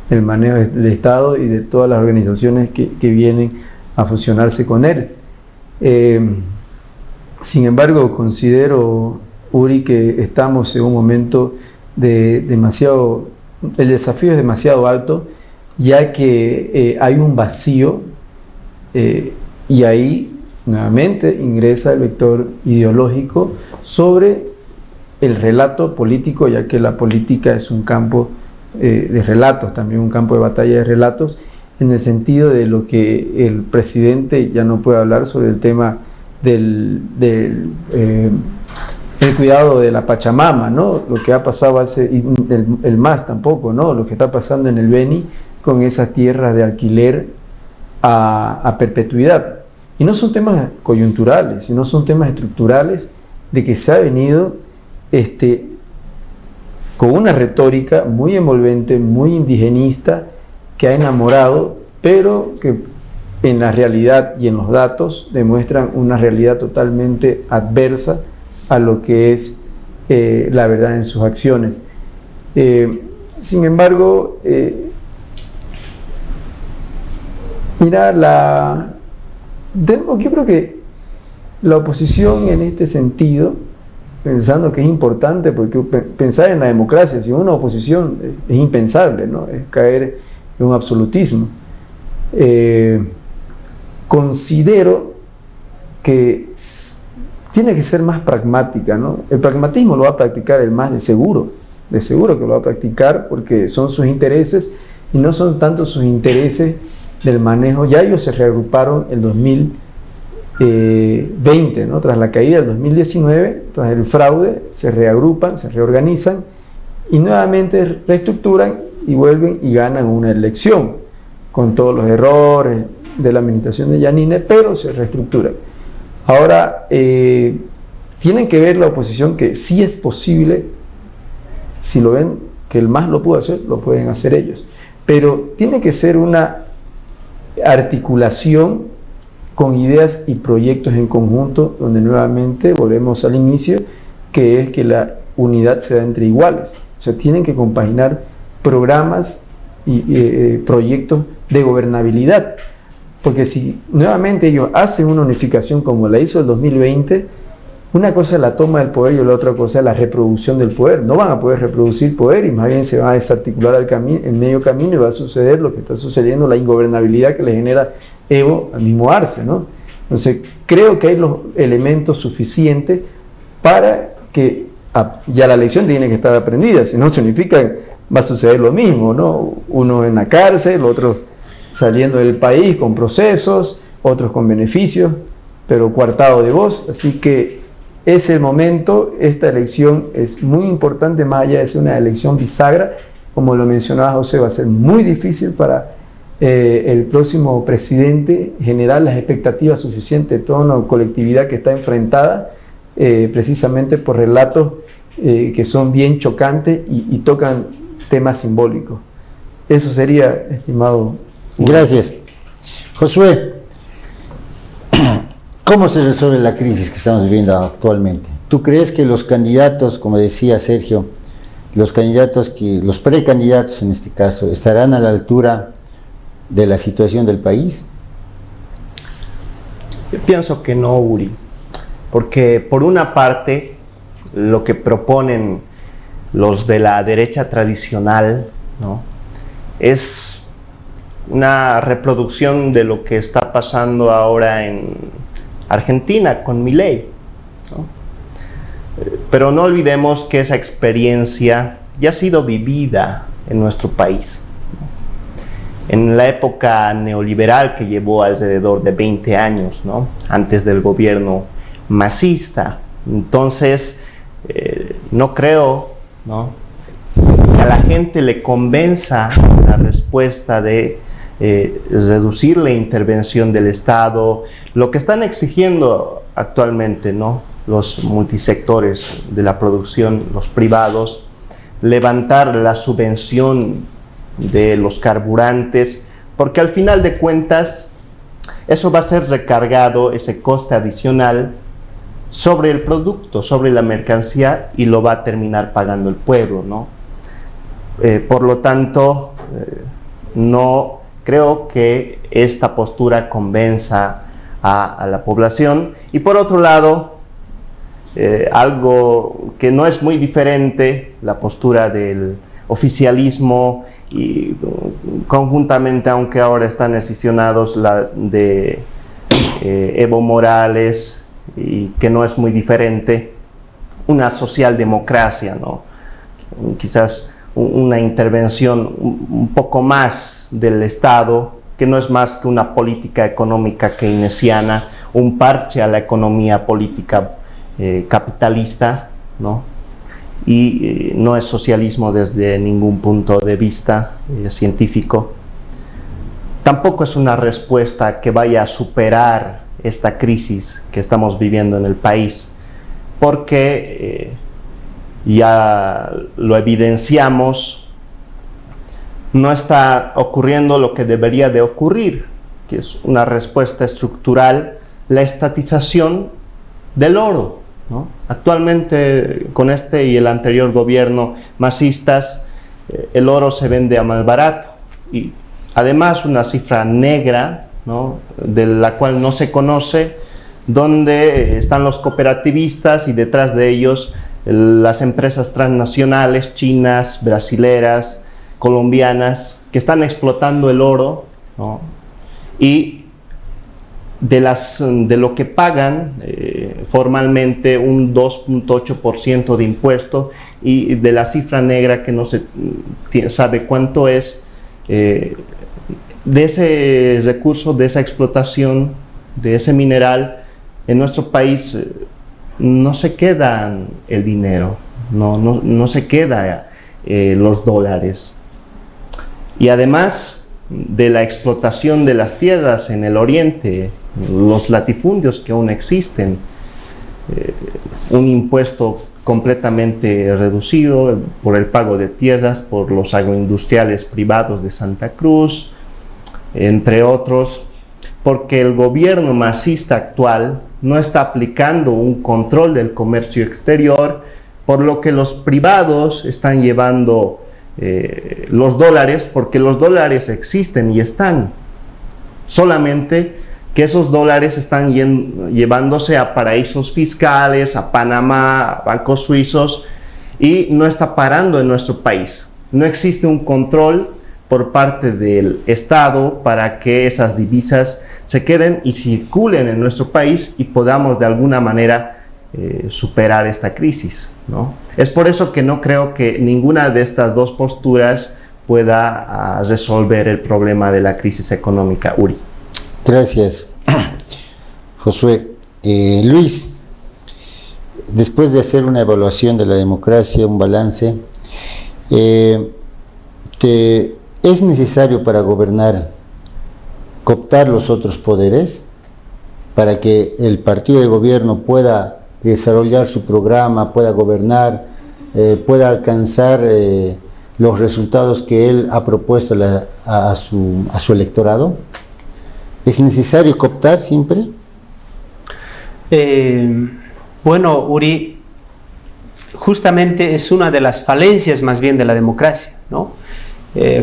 del manejo del Estado y de todas las organizaciones que vienen a fusionarse con él. Sin embargo, considero, Uri, que estamos en un momento el desafío es demasiado alto, ya que hay un vacío, y ahí nuevamente ingresa el vector ideológico sobre el relato político, ya que la política es un campo de relatos, también un campo de batalla de relatos, en el sentido de lo que el presidente ya no puede hablar sobre el tema del cuidado de la Pachamama, ¿no? Lo que ha pasado el MAS tampoco, ¿no? Lo que está pasando en el Beni con esas tierras de alquiler a perpetuidad. Y no son temas coyunturales, sino son temas estructurales de que se ha venido con una retórica muy envolvente, muy indigenista, que ha enamorado, pero que en la realidad y en los datos demuestran una realidad totalmente adversa a lo que es la verdad en sus acciones. Sin embargo, mira, yo creo que la oposición en este sentido, pensando que es importante, porque pensar en la democracia sin una oposición es impensable, ¿no? Es caer en un absolutismo. Considero que tiene que ser más pragmática, ¿no? El pragmatismo lo va a practicar el MAS de seguro que lo va a practicar porque son sus intereses y no son tanto sus intereses del manejo. Ya ellos se reagruparon en 2020, ¿no? Tras la caída del 2019, tras el fraude, se reagrupan, se reorganizan y nuevamente reestructuran y vuelven y ganan una elección con todos los errores de la administración de Yanine, pero se reestructuran. Ahora, tienen que ver la oposición que sí es posible, si lo ven que el MAS lo pudo hacer, lo pueden hacer ellos, pero tiene que ser una articulación con ideas y proyectos en conjunto, donde nuevamente volvemos al inicio, que es que la unidad se da entre iguales. O sea, tienen que compaginar programas y proyectos de gobernabilidad, porque si nuevamente ellos hacen una unificación como la hizo el 2020, una cosa es la toma del poder y la otra cosa es la reproducción del poder. No van a poder reproducir poder y más bien se van a desarticular en medio camino y va a suceder lo que está sucediendo, la ingobernabilidad que le genera Evo al mismo Arce, ¿no? Entonces creo que hay los elementos suficientes para que ya la lección tiene que estar aprendida. Si no se unifican va a suceder lo mismo, ¿no? Uno en la cárcel, otros saliendo del país con procesos, otros con beneficios, pero coartado de voz. Así que es el momento. Esta elección es muy importante, más allá de ser una elección bisagra, como lo mencionaba José, va a ser muy difícil para el próximo presidente generar las expectativas suficientes de toda una colectividad que está enfrentada precisamente por relatos que son bien chocantes y tocan temas simbólicos. Eso sería, estimado. Gracias. Josué, ¿cómo se resuelve la crisis que estamos viviendo actualmente? ¿Tú crees que los candidatos, como decía Sergio, los precandidatos en este caso, estarán a la altura de la situación del país? Yo pienso que no, Uri, porque por una parte lo que proponen los de la derecha tradicional, ¿no?, es una reproducción de lo que está pasando ahora en Argentina con Milei, ¿no? Pero no olvidemos que esa experiencia ya ha sido vivida en nuestro país, ¿no?, en la época neoliberal que llevó alrededor de 20 años, ¿no?, antes del gobierno masista. Entonces, no creo, ¿no?, que a la gente le convenza la respuesta de reducir la intervención del Estado, lo que están exigiendo actualmente, ¿no?, los multisectores de la producción, los privados, levantar la subvención de los carburantes, porque al final de cuentas eso va a ser recargado, ese coste adicional, sobre el producto, sobre la mercancía, y lo va a terminar pagando el pueblo, ¿no? Por lo tanto, no creo que esta postura convenza a la población. Y por otro lado, algo que no es muy diferente, la postura del oficialismo y conjuntamente, aunque ahora están escisionados, la de Evo Morales, y que no es muy diferente, una socialdemocracia, ¿no?, quizás una intervención un poco más del Estado, que no es más que una política económica keynesiana, un parche a la economía política capitalista, ¿no?, y no es socialismo desde ningún punto de vista científico. Tampoco es una respuesta que vaya a superar esta crisis que estamos viviendo en el país, porque ya lo evidenciamos, no está ocurriendo lo que debería de ocurrir, que es una respuesta estructural, la estatización del oro, ¿no? Actualmente, con este y el anterior gobierno masistas, el oro se vende a más barato, y además una cifra negra, ¿no?, de la cual no se conoce, donde están los cooperativistas y detrás de ellos las empresas transnacionales, chinas, brasileras, colombianas, que están explotando el oro, ¿no?, y de lo que pagan formalmente un 2.8% de impuesto, y de la cifra negra que no se sabe cuánto es, de ese recurso, de esa explotación, de ese mineral, en nuestro país no se queda el dinero, no se queda los dólares. Y además de la explotación de las tierras en el oriente, los latifundios que aún existen, un impuesto completamente reducido por el pago de tierras por los agroindustriales privados de Santa Cruz, entre otros, porque el gobierno marxista actual no está aplicando un control del comercio exterior, por lo que los privados están llevando los dólares, porque los dólares existen y están, solamente que esos dólares están llevándose a paraísos fiscales, a Panamá, a bancos suizos, y no está parando en nuestro país. No existe un control por parte del Estado para que esas divisas se queden y circulen en nuestro país y podamos de alguna manera superar esta crisis, ¿no? Es por eso que no creo que ninguna de estas dos posturas pueda resolver el problema de la crisis económica, Uri. Gracias, Josué. Luis, después de hacer una evaluación de la democracia, un balance, ¿es necesario para gobernar cooptar los otros poderes para que el partido de gobierno pueda desarrollar su programa, pueda gobernar, pueda alcanzar los resultados que él ha propuesto a su electorado? ¿Es necesario cooptar siempre? Bueno, Uri, justamente es una de las falencias más bien de la democracia, ¿no?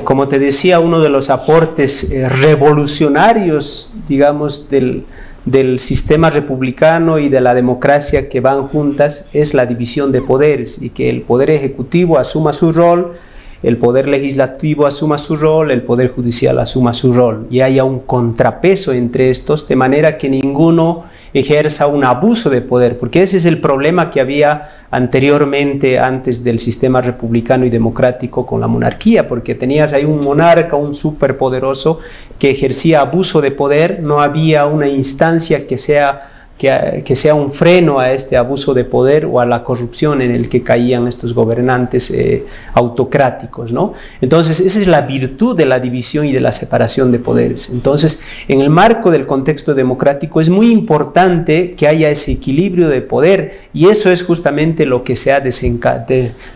Como te decía, uno de los aportes revolucionarios, digamos, del sistema republicano y de la democracia que van juntas es la división de poderes, y que el poder ejecutivo asuma su rol, el poder legislativo asuma su rol, el poder judicial asuma su rol, y haya un contrapeso entre estos, de manera que ninguno ejerza un abuso de poder, porque ese es el problema que había anteriormente, antes del sistema republicano y democrático con la monarquía, porque tenías ahí un monarca, un superpoderoso que ejercía abuso de poder, no había una instancia que sea un freno a este abuso de poder o a la corrupción en el que caían estos gobernantes autocráticos, ¿no? Entonces, esa es la virtud de la división y de la separación de poderes. Entonces, en el marco del contexto democrático es muy importante que haya ese equilibrio de poder, y eso es justamente lo que se ha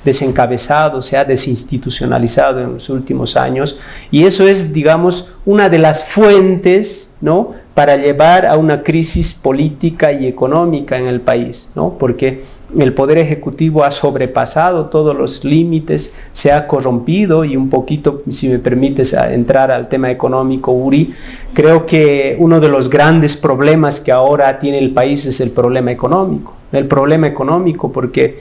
desencabezado, se ha desinstitucionalizado en los últimos años, y eso es, digamos, una de las fuentes, ¿no?, para llevar a una crisis política y económica en el país, ¿no? Porque el poder ejecutivo ha sobrepasado todos los límites, se ha corrompido, y un poquito, si me permites entrar al tema económico, Uri, creo que uno de los grandes problemas que ahora tiene el país es el problema económico, porque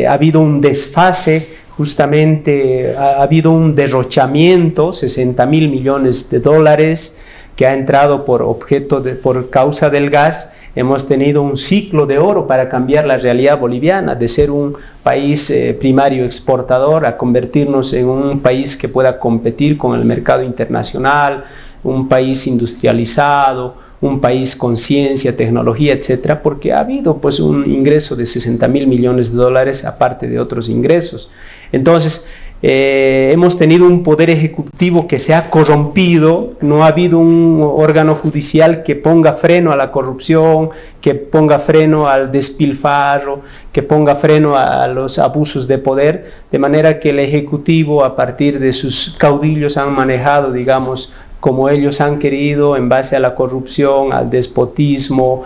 ha habido un desfase, justamente ha habido un derrochamiento, 60.000 millones de dólares, que ha entrado por causa del gas. Hemos tenido un ciclo de oro para cambiar la realidad boliviana, de ser un país primario exportador a convertirnos en un país que pueda competir con el mercado internacional, un país industrializado, un país con ciencia, tecnología, etcétera, porque ha habido pues un ingreso de 60.000 millones de dólares aparte de otros ingresos. Entonces, hemos tenido un poder ejecutivo que se ha corrompido, no ha habido un órgano judicial que ponga freno a la corrupción, que ponga freno al despilfarro, que ponga freno a los abusos de poder, de manera que el ejecutivo, a partir de sus caudillos, han manejado, digamos, como ellos han querido, en base a la corrupción, al despotismo,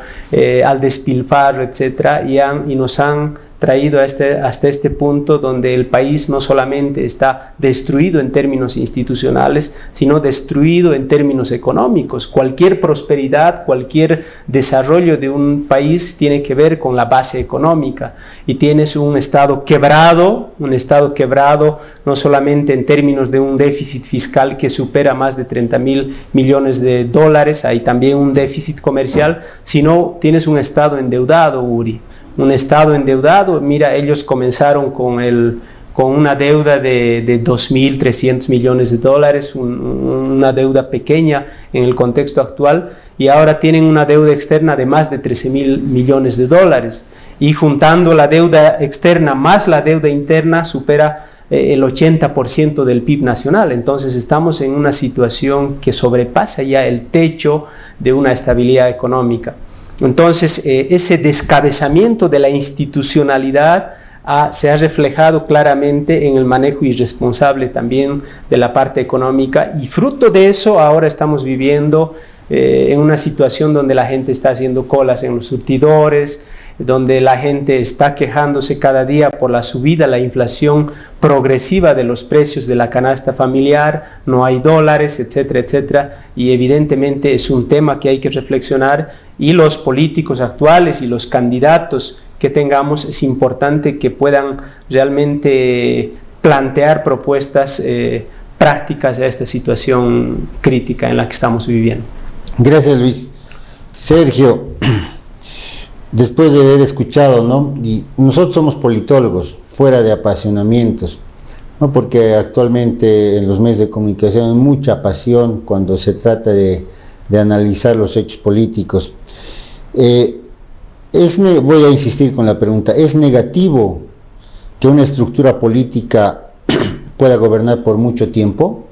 al despilfarro, etcétera, y nos han traído hasta este punto donde el país no solamente está destruido en términos institucionales, sino destruido en términos económicos. Cualquier prosperidad, cualquier desarrollo de un país tiene que ver con la base económica, y tienes un Estado quebrado no solamente en términos de un déficit fiscal que supera más de 30.000 millones de dólares, hay también un déficit comercial, sino tienes un Estado endeudado, Uri. Un Estado endeudado, mira, ellos comenzaron con una deuda de 2.300 millones de dólares, una deuda pequeña en el contexto actual, y ahora tienen una deuda externa de más de 13.000 millones de dólares. Y juntando la deuda externa más la deuda interna, supera el 80% del PIB nacional. Entonces estamos en una situación que sobrepasa ya el techo de una estabilidad económica. Entonces, ese descabezamiento de la institucionalidad se ha reflejado claramente en el manejo irresponsable también de la parte económica, y fruto de eso ahora estamos viviendo en una situación donde la gente está haciendo colas en los surtidores, donde la gente está quejándose cada día por la subida, la inflación progresiva de los precios de la canasta familiar, no hay dólares, etcétera, etcétera, y evidentemente es un tema que hay que reflexionar, y los políticos actuales y los candidatos que tengamos es importante que puedan realmente plantear propuestas prácticas a esta situación crítica en la que estamos viviendo. Gracias, Luis. Sergio, después de haber escuchado, ¿no? Y nosotros somos politólogos, fuera de apasionamientos, ¿no? Porque actualmente en los medios de comunicación hay mucha pasión cuando se trata de analizar los hechos políticos. Voy a insistir con la pregunta: ¿es negativo que una estructura política pueda gobernar por mucho tiempo?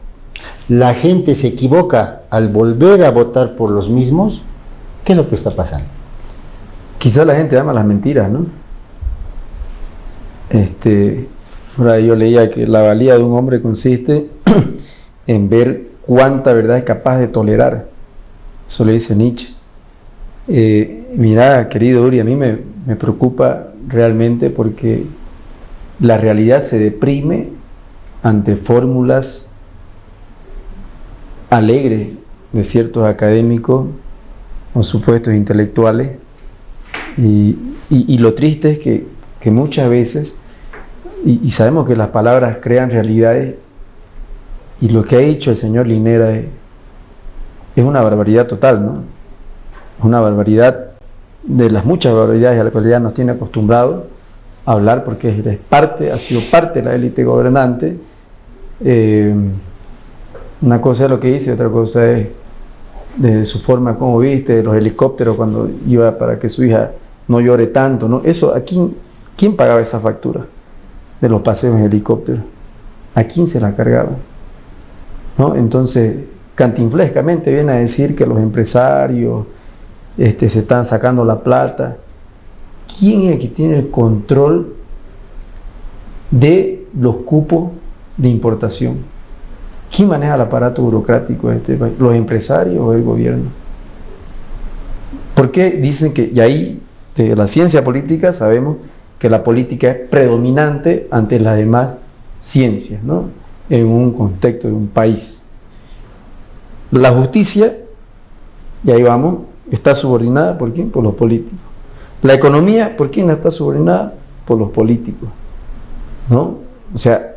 ¿La gente se equivoca al volver a votar por los mismos? ¿Qué es lo que está pasando? Quizá la gente ama las mentiras, ¿no? Ahora yo leía que la valía de un hombre consiste en ver cuánta verdad es capaz de tolerar. Eso le dice Nietzsche. Mira, querido Uri, a mí me preocupa realmente porque la realidad se deprime ante fórmulas alegres de ciertos académicos o supuestos intelectuales, y lo triste es que muchas veces, y sabemos que las palabras crean realidades, y lo que ha dicho el señor Linera es una barbaridad total, ¿no? Una barbaridad de las muchas barbaridades a las que ya nos tiene acostumbrados a hablar, porque ha sido parte de la élite gobernante. Una cosa es lo que dice, otra cosa es de su forma como viste, los helicópteros cuando iba para que su hija no llore tanto, ¿no? Eso, ¿quién pagaba esa factura de los paseos en helicóptero? ¿A quién se la cargaba? ¿No? Entonces, cantinflescamente viene a decir que los empresarios se están sacando la plata. ¿Quién es el que tiene el control de los cupos de importación? ¿Quién maneja el aparato burocrático de este país? ¿Los empresarios o el gobierno? ¿Por qué dicen que, y ahí de la ciencia política sabemos que la política es predominante ante las demás ciencias, ¿no? En un contexto de un país? La justicia, y ahí vamos, está subordinada ¿por quién? Por los políticos. La economía, ¿por quién está subordinada? Por los políticos, ¿no? O sea,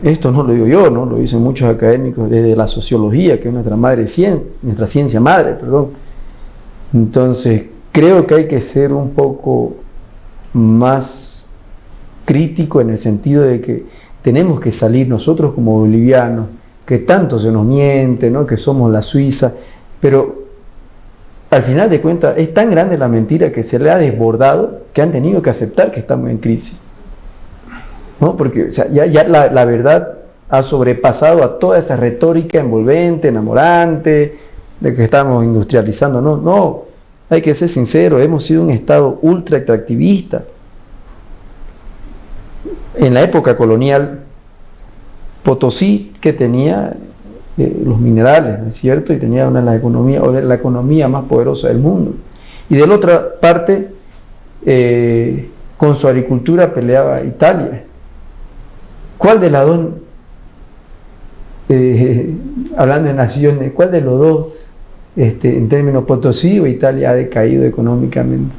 esto no lo digo yo, ¿no? Lo dicen muchos académicos desde la sociología, que es nuestra ciencia madre, perdón. Entonces, creo que hay que ser un poco más crítico en el sentido de que tenemos que salir nosotros como bolivianos, que tanto se nos miente, ¿no? Que somos la Suiza, pero al final de cuentas es tan grande la mentira que se le ha desbordado que han tenido que aceptar que estamos en crisis, ¿no? Porque o sea, ya la verdad ha sobrepasado a toda esa retórica envolvente, enamorante, de que estamos industrializando. No, hay que ser sincero, hemos sido un Estado ultra extractivista. En la época colonial, Potosí, que tenía los minerales, ¿no es cierto? Y tenía una de las economías, o la economía más poderosa del mundo. Y de la otra parte, con su agricultura peleaba Italia. ¿Cuál de las dos, hablando de naciones, cuál de los dos, en términos Potosí o Italia, ha decaído económicamente?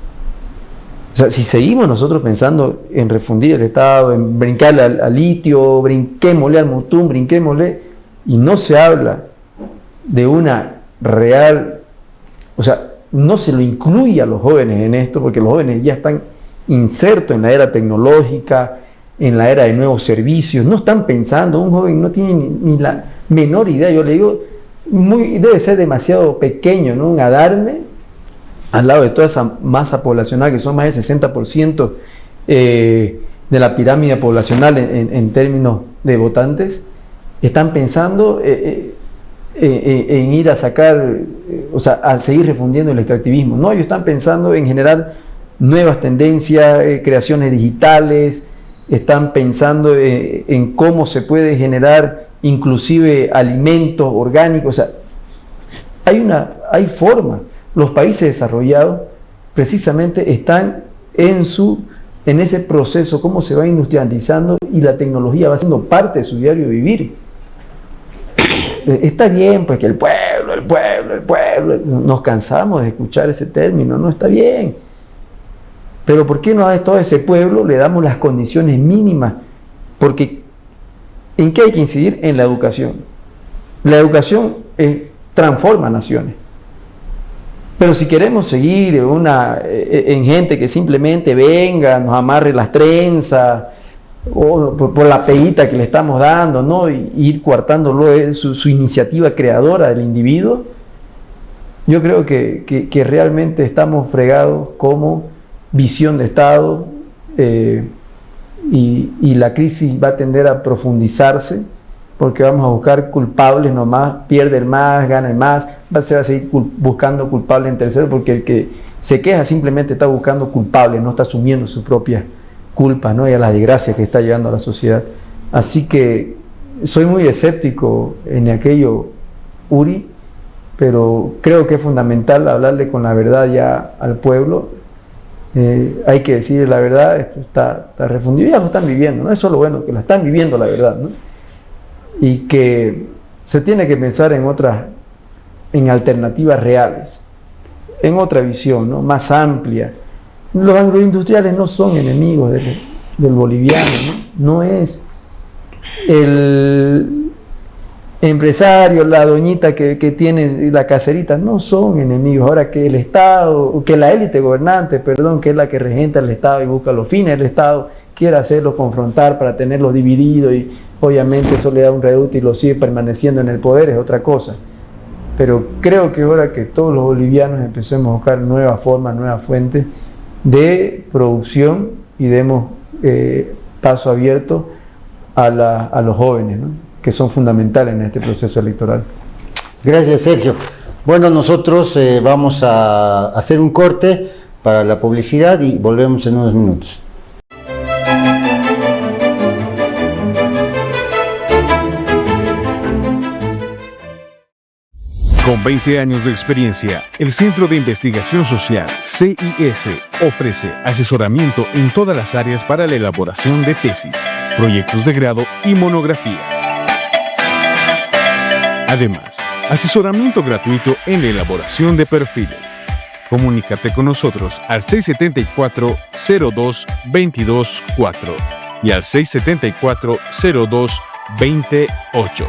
O sea, si seguimos nosotros pensando en refundir el Estado, en brincarle al litio, brinquémosle al Mutum, brinquémosle, y no se habla de una real, o sea, no se lo incluye a los jóvenes en esto, porque los jóvenes ya están insertos en la era tecnológica, en la era de nuevos servicios, no están pensando, un joven no tiene ni la menor idea. Yo le digo, debe ser demasiado pequeño, ¿no?, un adarme al lado de toda esa masa poblacional, que son más del 60% de la pirámide poblacional en términos de votantes. Están pensando en ir a sacar, o sea, a seguir refundiendo el extractivismo. No, ellos están pensando en generar nuevas tendencias, creaciones digitales, están pensando en cómo se puede generar inclusive alimentos orgánicos. O sea, hay forma. Los países desarrollados precisamente están en ese proceso, cómo se va industrializando y la tecnología va siendo parte de su diario vivir. Está bien, pues, que el pueblo, nos cansamos de escuchar ese término, no está bien. Pero ¿por qué no a todo ese pueblo le damos las condiciones mínimas? Porque ¿en qué hay que incidir? En la educación. La educación transforma naciones. Pero si queremos seguir en gente que simplemente venga, nos amarre las trenzas, o por la peguita que le estamos dando, ¿no?, y ir coartándolo su iniciativa creadora del individuo, yo creo que realmente estamos fregados como visión de Estado, y la crisis va a tender a profundizarse, porque vamos a buscar culpables nomás, pierde el más, gana el más, se va a seguir buscando culpables en tercero, porque el que se queja simplemente está buscando culpables, no está asumiendo su propia culpa, ¿no?, y a la desgracia que está llegando a la sociedad. Así que soy muy escéptico en aquello, Uri, pero creo que es fundamental hablarle con la verdad ya al pueblo. Hay que decir la verdad, esto está refundido, ya lo están viviendo, ¿no? Eso es lo bueno, que la están viviendo la verdad, ¿no? Y que se tiene que pensar en alternativas reales, en otra visión, ¿no?, más amplia. Los agroindustriales no son enemigos del boliviano, ¿no? No es el empresario, la doñita que tiene la caserita, no son enemigos. Ahora que el Estado, que la élite gobernante, perdón, que es la que regenta el Estado y busca los fines del Estado, quiere hacerlos confrontar para tenerlos divididos, y obviamente eso le da un reducto y lo sigue permaneciendo en el poder, es otra cosa. Pero creo que ahora que todos los bolivianos empecemos a buscar nuevas formas, nuevas fuentes de producción, y demos paso abierto a los jóvenes, ¿no?, que son fundamentales en este proceso electoral. Gracias, Sergio. Bueno, nosotros vamos a hacer un corte para la publicidad y volvemos en unos minutos. Con 20 años de experiencia, el Centro de Investigación Social, CIS, ofrece asesoramiento en todas las áreas para la elaboración de tesis, proyectos de grado y monografías. Además, asesoramiento gratuito en la elaboración de perfiles. Comunícate con nosotros al 674-02-224 y al 674-02-28.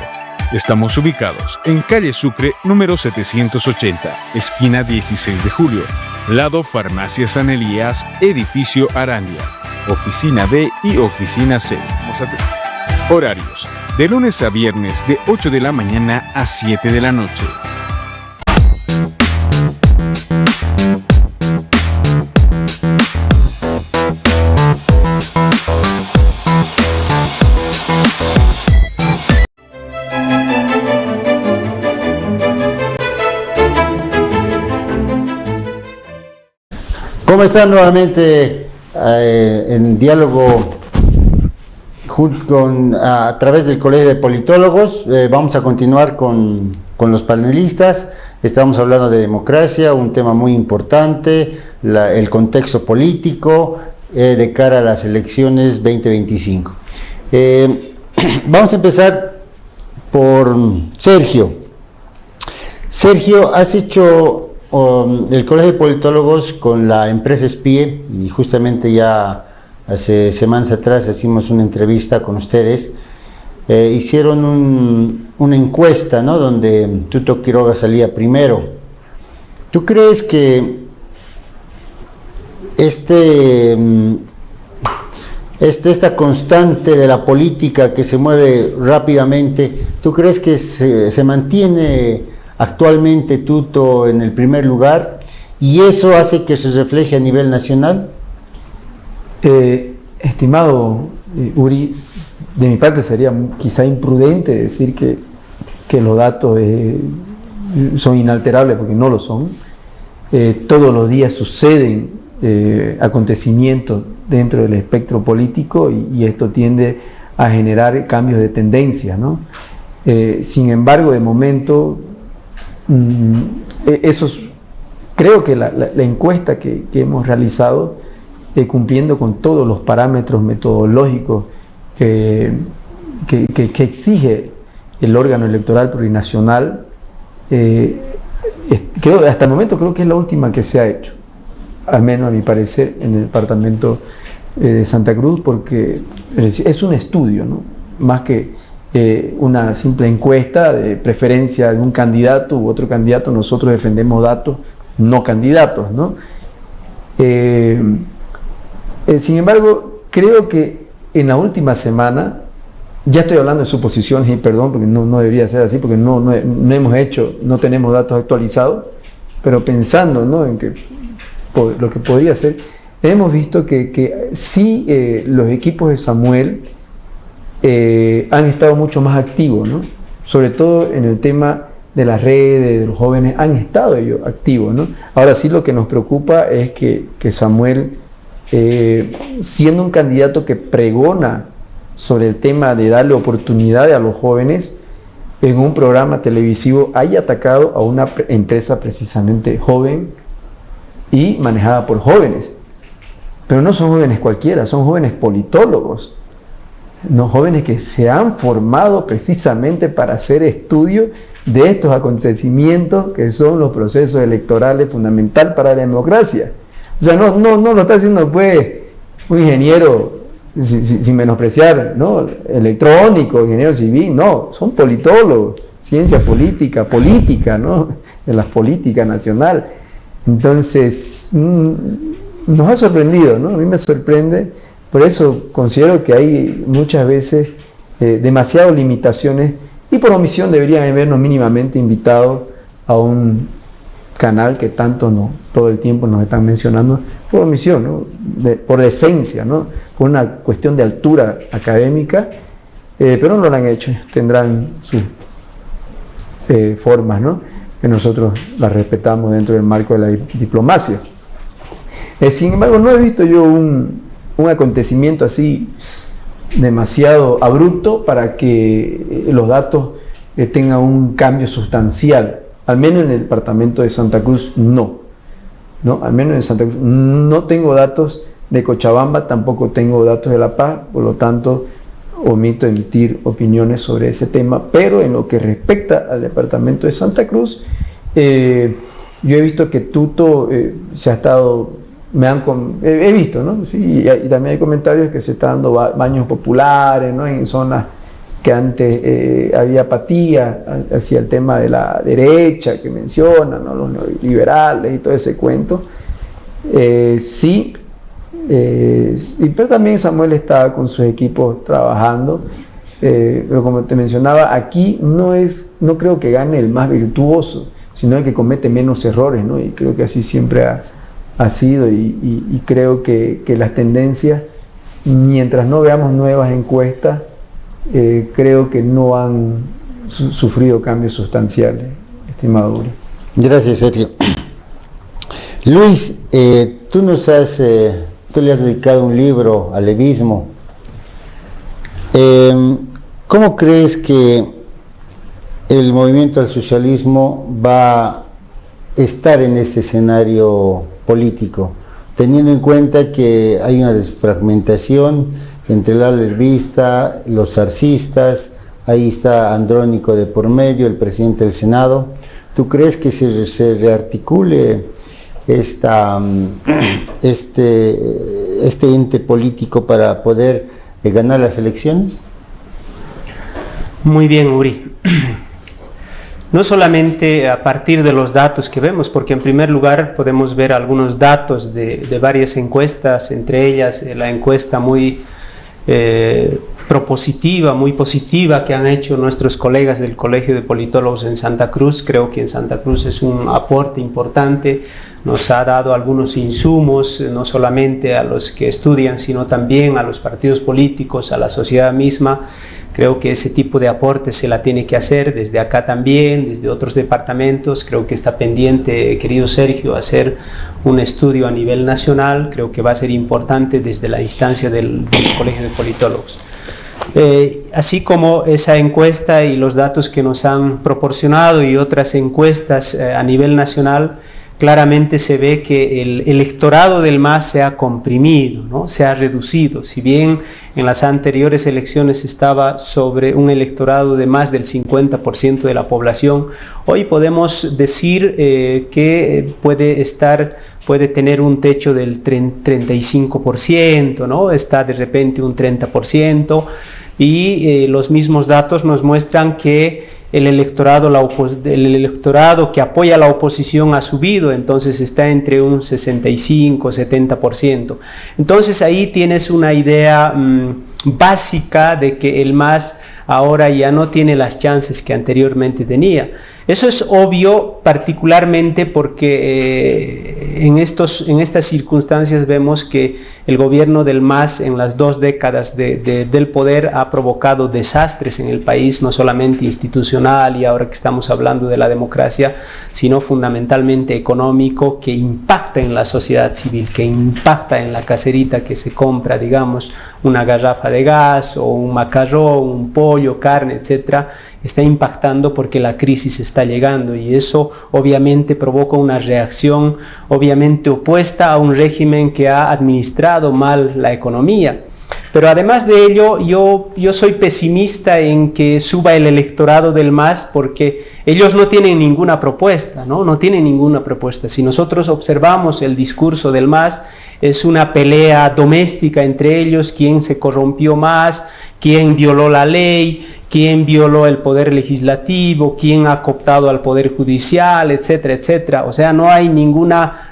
Estamos ubicados en calle Sucre, número 780, esquina 16 de julio, lado Farmacia San Elías, edificio Arandia, oficina B y oficina C. Horarios, de lunes a viernes de 8 de la mañana a 7 de la noche. ¿Cómo están nuevamente en diálogo a través del Colegio de Politólogos? Vamos a continuar con los panelistas. Estamos hablando de democracia, un tema muy importante, el contexto político, de cara a las elecciones 2025. Vamos a empezar por Sergio. Sergio, has hecho el Colegio de Politólogos con la empresa SPIE, y justamente ya hace semanas atrás hicimos una entrevista con ustedes. Hicieron una encuesta, ¿no?, donde Tuto Quiroga salía primero. ¿Tú crees que esta constante de la política que se mueve rápidamente, ¿tú crees que se mantiene actualmente Tuto en el primer lugar y eso hace que se refleje a nivel nacional? Estimado Uri, de mi parte sería quizá imprudente decir que los datos son inalterables, porque no lo son. Todos los días suceden acontecimientos dentro del espectro político y esto tiende a generar cambios de tendencia, ¿no? Sin embargo, de momento, creo que la encuesta que hemos realizado, cumpliendo con todos los parámetros metodológicos que exige el órgano electoral plurinacional, hasta el momento creo que es la última que se ha hecho, al menos a mi parecer, en el departamento de Santa Cruz, porque es un estudio, ¿no?, más que una simple encuesta de preferencia de un candidato u otro candidato. Nosotros defendemos datos, no candidatos, ¿no? Sin embargo, creo que en la última semana, ya estoy hablando de suposiciones y perdón, porque no debería ser así, porque no tenemos datos actualizados, pero pensando, ¿no?, en que lo que podría ser, hemos visto que sí, los equipos de Samuel han estado mucho más activos, ¿no?, sobre todo en el tema de las redes, de los jóvenes, han estado ellos activos, ¿no? Ahora sí, lo que nos preocupa es que Samuel, siendo un candidato que pregona sobre el tema de darle oportunidades a los jóvenes, en un programa televisivo haya atacado a una empresa precisamente joven y manejada por jóvenes. Pero no son jóvenes cualquiera, son jóvenes politólogos, no, jóvenes que se han formado precisamente para hacer estudio de estos acontecimientos que son los procesos electorales fundamental para la democracia. O sea, no lo está haciendo pues un ingeniero, sin menospreciar, ¿no?, electrónico, ingeniero civil, no, son politólogos, ciencia política, ¿no?, de la política nacional. Entonces, nos ha sorprendido, ¿no?, a mí me sorprende, por eso considero que hay muchas veces demasiadas limitaciones, y por omisión deberían habernos mínimamente invitado a un canal que tanto todo el tiempo nos están mencionando, por omisión, ¿no?, por decencia, ¿no?, por una cuestión de altura académica, pero no lo han hecho, tendrán sus formas, ¿no?, que nosotros las respetamos dentro del marco de la diplomacia. Sin embargo, no he visto yo un acontecimiento así demasiado abrupto para que los datos tengan un cambio sustancial. Al menos en el departamento de Santa Cruz no, al menos en Santa Cruz no tengo datos de Cochabamba, tampoco tengo datos de La Paz, por lo tanto omito emitir opiniones sobre ese tema, pero en lo que respecta al departamento de Santa Cruz, yo he visto que Tuto se ha estado, he visto, ¿no?, sí, y también hay comentarios que se están dando baños populares, ¿no?, en zonas que antes había apatía hacia el tema de la derecha que mencionan, ¿no?, los neoliberales y todo ese cuento. Sí, pero también Samuel está con sus equipos trabajando, pero como te mencionaba, aquí no creo que gane el más virtuoso, sino el que comete menos errores, ¿no?, y creo que así siempre ha sido, y creo que las tendencias, mientras no veamos nuevas encuestas, creo que no han sufrido cambios sustanciales, estimado Uri. Gracias, Sergio. Luis, tú le has dedicado un libro al levismo. ¿Cómo crees que el movimiento al socialismo va a estar en este escenario político? teniendo en cuenta que hay una desfragmentación entre el ala herbista, los zarcistas, ahí está Andrónico de por medio, el presidente del Senado. ¿Tú crees que se rearticule este ente político para poder ganar las elecciones? Muy bien, Uri. No solamente a partir de los datos que vemos, porque en primer lugar podemos ver algunos datos de varias encuestas, entre ellas la encuesta muy propositiva, muy positiva que han hecho nuestros colegas del Colegio de Politólogos en Santa Cruz. Creo que en Santa Cruz es un aporte importante, nos ha dado algunos insumos, no solamente a los que estudian, sino también a los partidos políticos, a la sociedad misma. Creo que ese tipo de aporte se la tiene que hacer desde acá también, desde otros departamentos. Creo que está pendiente, querido Sergio, hacer un estudio a nivel nacional. Creo que va a ser importante desde la instancia del Colegio de Politólogos. Así como esa encuesta y los datos que nos han proporcionado y otras encuestas a nivel nacional, claramente se ve que el electorado del MAS se ha comprimido, ¿no? Se ha reducido. Si bien en las anteriores elecciones estaba sobre un electorado de más del 50% de la población, hoy podemos decir que puede tener un techo del 35%, ¿no? Está de repente un 30%, y los mismos datos nos muestran que el electorado que apoya a la oposición ha subido, entonces está entre un 65-70%. Entonces ahí tienes una idea básica de que el MAS ahora ya no tiene las chances que anteriormente tenía. Eso es obvio, particularmente porque en estas circunstancias vemos que el gobierno del MAS en las 2 décadas del poder ha provocado desastres en el país, no solamente institucional y ahora que estamos hablando de la democracia, sino fundamentalmente económico, que impacta en la sociedad civil, que impacta en la caserita que se compra, digamos, una garrafa de gas o un macarrón, un pollo, carne, etcétera. Está impactando porque la crisis está llegando, y eso obviamente provoca una reacción obviamente opuesta a un régimen que ha administrado mal la economía. Pero además de ello, yo soy pesimista en que suba el electorado del MAS, porque ellos no tienen ninguna propuesta, no tienen ninguna propuesta. Si nosotros observamos el discurso del MAS, es una pelea doméstica entre ellos, quién se corrompió más, quién violó la ley, quién violó el poder legislativo, quién ha cooptado al poder judicial, etcétera, etcétera. O sea, no hay ninguna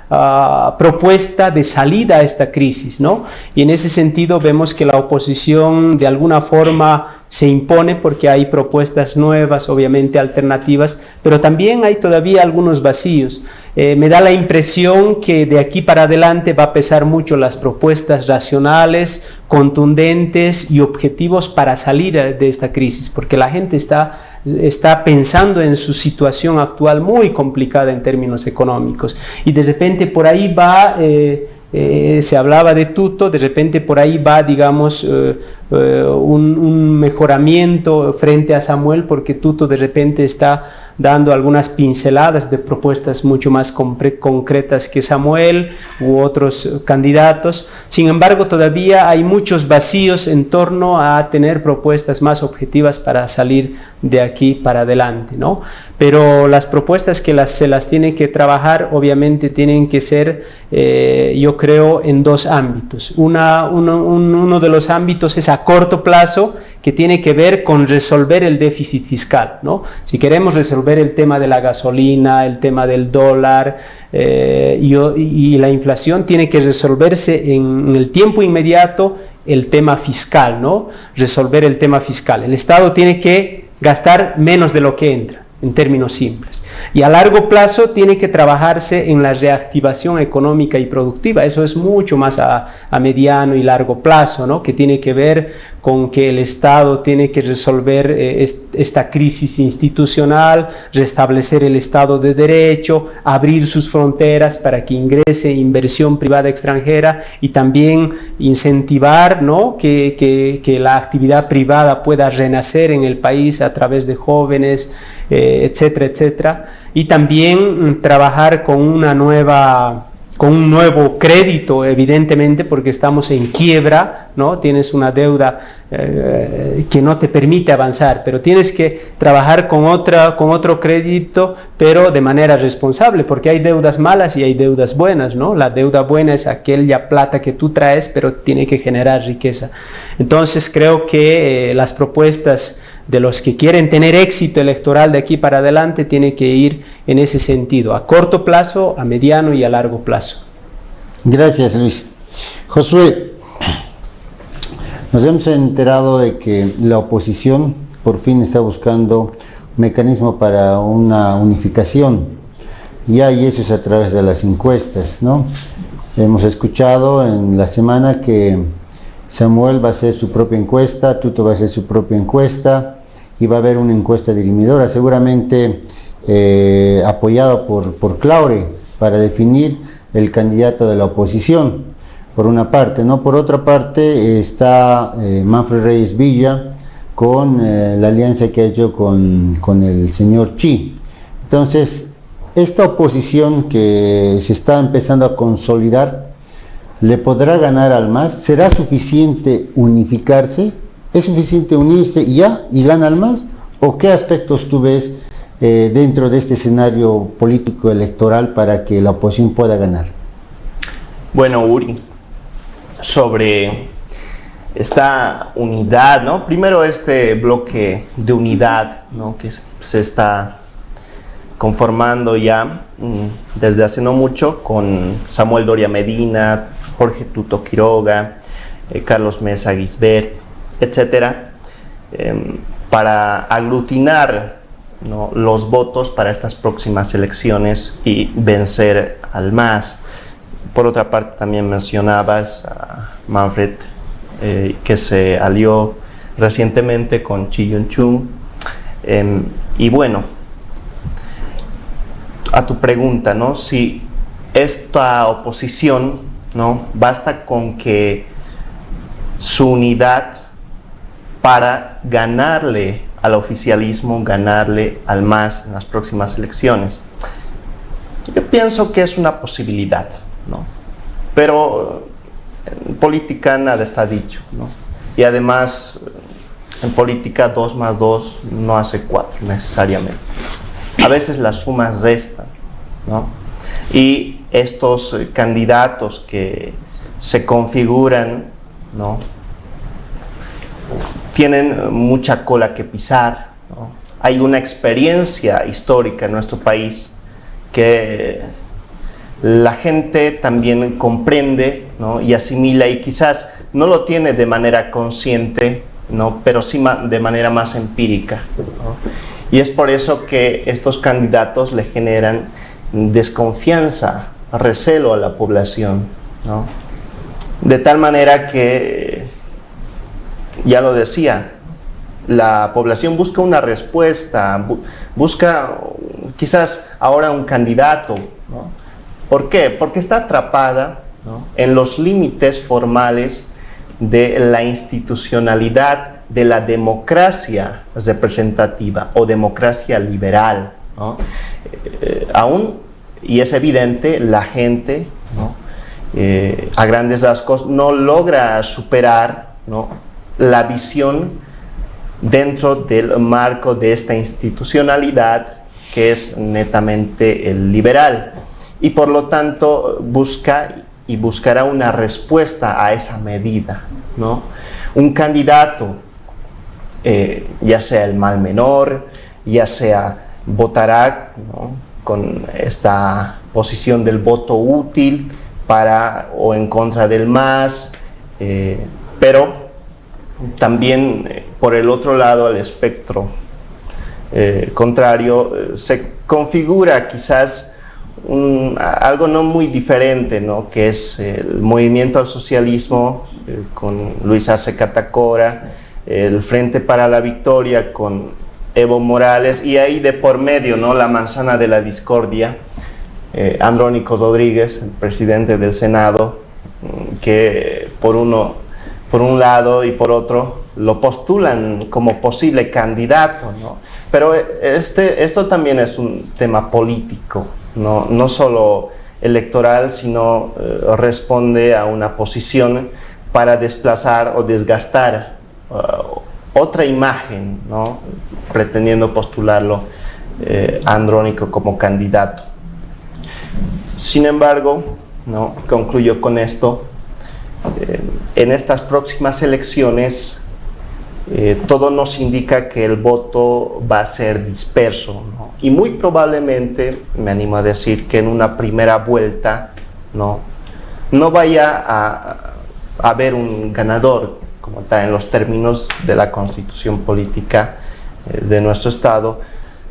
propuesta de salida a esta crisis, ¿no? Y en ese sentido vemos que la oposición de alguna forma se impone porque hay propuestas nuevas, obviamente alternativas, pero también hay todavía algunos vacíos. Me da la impresión que de aquí para adelante va a pesar mucho las propuestas racionales, contundentes y objetivos para salir de esta crisis, porque la gente está pensando en su situación actual muy complicada en términos económicos, y de repente por ahí va, se hablaba de Tuto, de repente por ahí va, digamos, un mejoramiento frente a Samuel, porque Tuto de repente está dando algunas pinceladas de propuestas mucho más concretas que Samuel u otros candidatos. Sin embargo, todavía hay muchos vacíos en torno a tener propuestas más objetivas para salir de aquí para adelante, ¿no? Pero las propuestas que se las tiene que trabajar, obviamente tienen que ser, yo creo, en 2 ámbitos. Uno de los ámbitos es a corto plazo, que tiene que ver con resolver el déficit fiscal, ¿no? Si queremos resolver el tema de la gasolina, el tema del dólar y la inflación, tiene que resolverse en el tiempo inmediato el tema fiscal, ¿no? Resolver el tema fiscal. El Estado tiene que gastar menos de lo que entra, en términos simples. Y a largo plazo tiene que trabajarse en la reactivación económica y productiva. Eso es mucho más a mediano y largo plazo, ¿no? Que tiene que ver con que el Estado tiene que resolver esta crisis institucional, restablecer el Estado de Derecho, abrir sus fronteras para que ingrese inversión privada extranjera, y también incentivar, ¿no? que la actividad privada pueda renacer en el país a través de jóvenes, etcétera, etcétera. Y también trabajar con una nueva con un nuevo crédito, evidentemente, porque estamos en quiebra, ¿no? Tienes una deuda que no te permite avanzar, pero tienes que trabajar con otro crédito, pero de manera responsable, porque hay deudas malas y hay deudas buenas, ¿no? La deuda buena es aquella plata que tú traes, pero tiene que generar riqueza. Entonces creo que las propuestas de los que quieren tener éxito electoral de aquí para adelante tienen que ir en ese sentido, a corto plazo, a mediano y a largo plazo. Gracias, Luis. Josué, nos hemos enterado de que la oposición por fin está buscando un mecanismo para una unificación, y eso es a través de las encuestas, ¿no? Hemos escuchado en la semana que Samuel va a hacer su propia encuesta, Tuto va a hacer su propia encuesta, y va a haber una encuesta dirimidora, seguramente apoyada por Claure, para definir el candidato de la oposición, por una parte, ¿no? Por otra parte está Manfred Reyes Villa con la alianza que ha hecho con el señor Chi. Entonces, esta oposición que se está empezando a consolidar, ¿le podrá ganar al MAS? ¿Será suficiente unificarse? ¿Es suficiente unirse y gana al MAS? ¿O qué aspectos tú ves dentro de este escenario político electoral para que la oposición pueda ganar? Bueno, Uri, sobre esta unidad, ¿no? Primero este bloque de unidad, ¿no? Que se está conformando ya desde hace no mucho con Samuel Doria Medina, Jorge Tuto Quiroga, Carlos Mesa Gisbert, etcétera, para aglutinar, ¿no?, los votos para estas próximas elecciones y vencer al MAS. Por otra parte, también mencionabas a Manfred, que se alió recientemente con Chi Yun-chung. Y bueno, a tu pregunta, ¿no?, si esta oposición, ¿no?, basta con que su unidad para ganarle al oficialismo, ganarle al MAS en las próximas elecciones. Yo pienso que es una posibilidad, ¿no? Pero en política nada está dicho, ¿no? Y además, en política 2 más 2 no hace 4 necesariamente. A veces las sumas restan, ¿no? Y estos candidatos que se configuran, ¿no?, tienen mucha cola que pisar, ¿no? Hay una experiencia histórica en nuestro país que la gente también comprende, ¿no?, y asimila, y quizás no lo tiene de manera consciente, ¿no?, pero sí de manera más empírica, ¿no? Y es por eso que estos candidatos le generan desconfianza, recelo a la población, ¿no? De tal manera que, ya lo decía, la población busca una respuesta, busca quizás ahora un candidato, ¿no? ¿Por qué? Porque está atrapada, ¿no?, en los límites formales de la institucionalidad de la democracia representativa o democracia liberal, ¿no? Aún, y es evidente, la gente, ¿no?, a grandes rasgos no logra superar, ¿no?, la visión dentro del marco de esta institucionalidad que es netamente el liberal, y por lo tanto busca y buscará una respuesta a esa medida, ¿no? Un candidato, ya sea el mal menor, ya sea votará, ¿no?, con esta posición del voto útil para o en contra del MAS, pero también por el otro lado, al espectro contrario, se configura quizás algo no muy diferente, ¿no?, que es el movimiento al socialismo con Luis Arce Catacora, el Frente para la Victoria con Evo Morales, y ahí de por medio, ¿no?, la manzana de la discordia, Andrónico Rodríguez, el presidente del Senado, que por un lado y por otro lo postulan como posible candidato, ¿no? Pero esto también es un tema político, no solo electoral, sino responde a una posición para desplazar o desgastar otra imagen, ¿no? Pretendiendo postularlo a Andrónico como candidato. Sin embargo, ¿no? Concluyo con esto, en estas próximas elecciones todo nos indica que el voto va a ser disperso, ¿no? Y muy probablemente, me animo a decir, que en una primera vuelta no vaya a haber un ganador, como está en los términos de la constitución política de nuestro estado,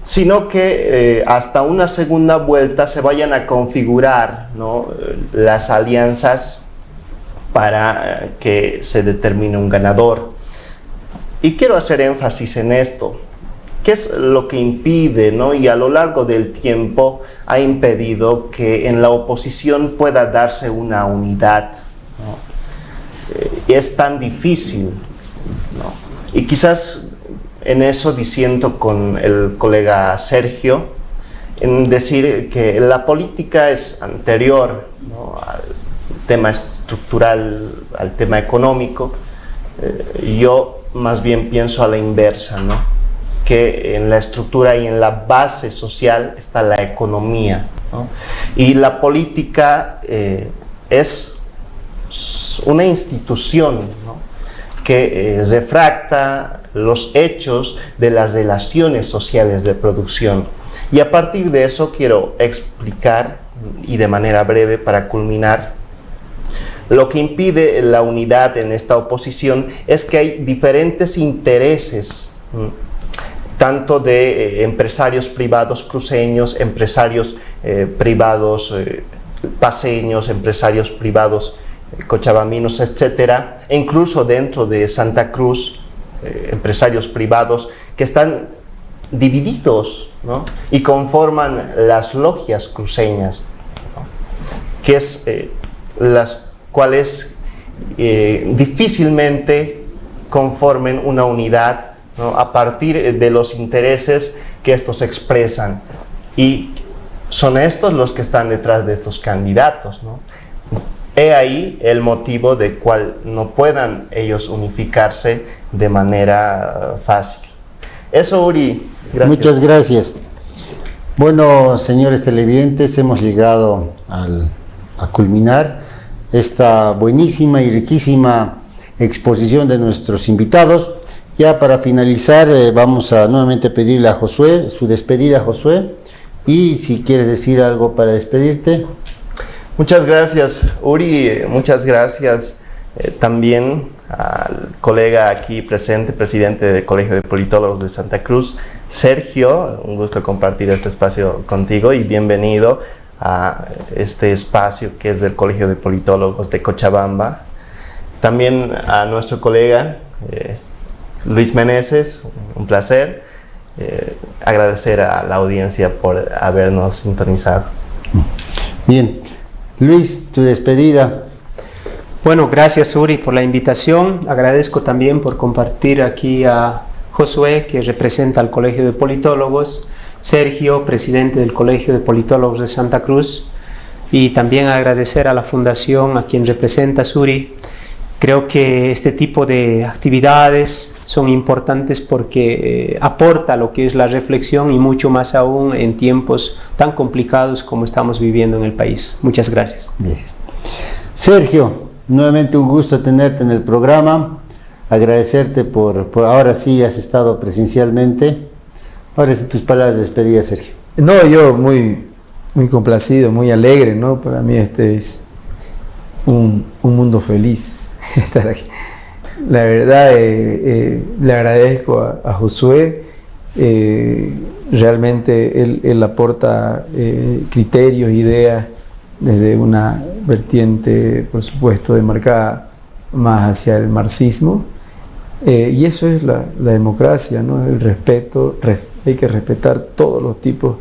sino que hasta una segunda vuelta se vayan a configurar, ¿no? Las alianzas para que se determine un ganador. Y quiero hacer énfasis en esto. ¿Qué es lo que impide, ¿no? Y a lo largo del tiempo ha impedido que en la oposición pueda darse una unidad, ¿no? Es tan difícil, ¿no? Y quizás en eso disiento con el colega Sergio, en decir que la política es anterior, ¿no? Al tema estructural, al tema económico. Yo más bien pienso a la inversa, ¿no? Que en la estructura y en la base social está la economía, ¿no? Y la política es una institución, ¿no? Que refracta los hechos de las relaciones sociales de producción. Y a partir de eso quiero explicar, y de manera breve para culminar, lo que impide la unidad en esta oposición es que hay diferentes intereses, tanto de empresarios privados cruceños, empresarios privados paceños, empresarios privados cochabaminos, etcétera, e incluso dentro de Santa Cruz, empresarios privados que están divididos, ¿no? Y conforman las logias cruceñas, ¿no? Que es las cuales difícilmente conformen una unidad, ¿no? A partir de los intereses que estos expresan, y son estos los que están detrás de estos candidatos, ¿no? He ahí el motivo de cual no puedan ellos unificarse de manera fácil. Eso, Uri. Gracias. Muchas gracias. Bueno, señores televidentes, hemos llegado a culminar esta buenísima y riquísima exposición de nuestros invitados. Ya para finalizar, vamos a nuevamente pedirle a Josué, su despedida, Josué, y si quieres decir algo para despedirte. Muchas gracias, Uri, muchas gracias también al colega aquí presente, presidente del Colegio de Politólogos de Santa Cruz, Sergio. Un gusto compartir este espacio contigo y bienvenido a este espacio que es del Colegio de Politólogos de Cochabamba. También a nuestro colega Luis Meneses, un placer. Agradecer a la audiencia por habernos sintonizado. Bien, Luis, tu despedida. Bueno, gracias, Uri, por la invitación. Agradezco también por compartir aquí a Josué, que representa al Colegio de Politólogos, Sergio, presidente del Colegio de Politólogos de Santa Cruz, y también agradecer a la Fundación, a quien representa Uri. Creo que este tipo de actividades son importantes porque aporta lo que es la reflexión, y mucho más aún en tiempos tan complicados como estamos viviendo en el país. Muchas gracias. Bien. Sergio, nuevamente un gusto tenerte en el programa, agradecerte por ahora sí has estado presencialmente. Ahora sí, tus palabras de despedida, Sergio. No, yo muy complacido, muy alegre, ¿no? Para mí este es un mundo feliz estar aquí. La verdad, le agradezco a Josué. Realmente él aporta criterios, ideas desde una vertiente, por supuesto, demarcada más hacia el marxismo, y eso es la democracia, ¿no? El respeto. Hay que respetar todos los tipos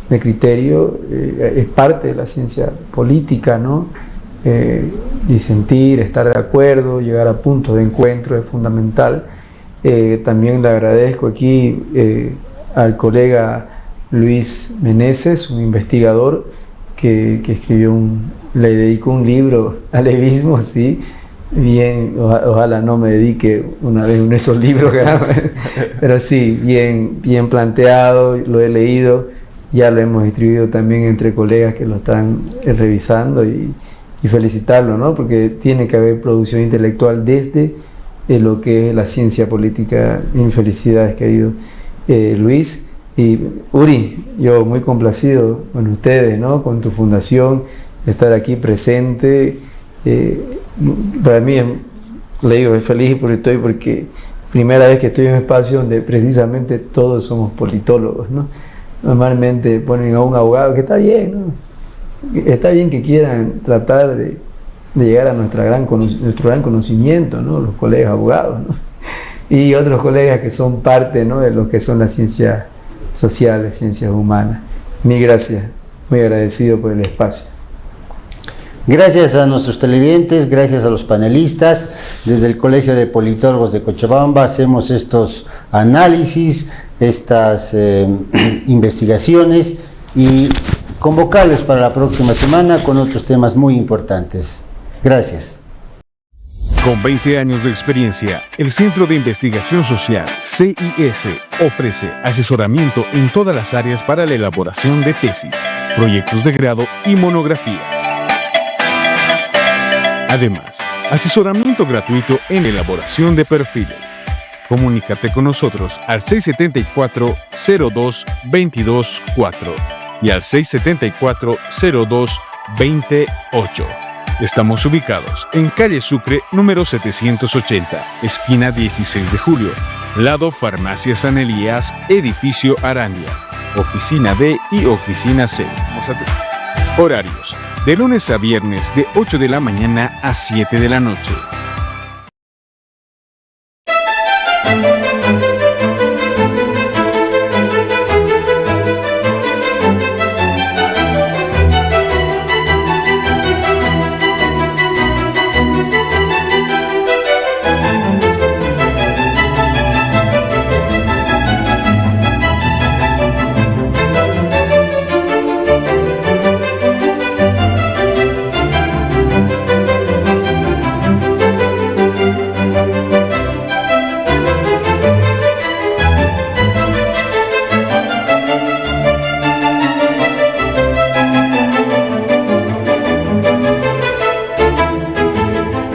de criterios. Es parte de la ciencia política, ¿no? Disentir, estar de acuerdo, llegar a puntos de encuentro es fundamental. También le agradezco aquí al colega Luis Meneses, un investigador que escribió le dedicó un libro al levismo, sí. Bien, ojalá no me dedique una vez uno de esos libros, pero sí, bien planteado, lo he leído, ya lo hemos distribuido también entre colegas que lo están revisando y felicitarlo, ¿no? Porque tiene que haber producción intelectual desde lo que es la ciencia política. Felicidades, querido Luis. Y Uri, yo muy complacido con ustedes, ¿no? Con tu fundación, estar aquí presente. Para mí, le digo, feliz porque primera vez que estoy en un espacio donde precisamente todos somos politólogos, ¿no? Normalmente ponen a un abogado, que está bien, ¿no? Está bien que quieran tratar de llegar a nuestro gran conocimiento, ¿no? Los colegas abogados, ¿no? Y otros colegas que son parte, ¿no? De lo que son las ciencias sociales, ciencias humanas. Mil gracias, muy agradecido por el espacio. Gracias a nuestros televidentes, gracias a los panelistas. Desde el Colegio de Politólogos de Cochabamba hacemos estos análisis, estas investigaciones y convocarles para la próxima semana con otros temas muy importantes. Gracias. Con 20 años de experiencia, el Centro de Investigación Social, CIS, ofrece asesoramiento en todas las áreas para la elaboración de tesis, proyectos de grado y monografías. Además, asesoramiento gratuito en elaboración de perfiles. Comunícate con nosotros al 674-02-224 y al 674-02-28. Estamos ubicados en calle Sucre, número 780, esquina 16 de julio, lado Farmacia San Elías, edificio Arandia, oficina B y oficina C. Horarios: de lunes a viernes de 8 de la mañana a 7 de la noche.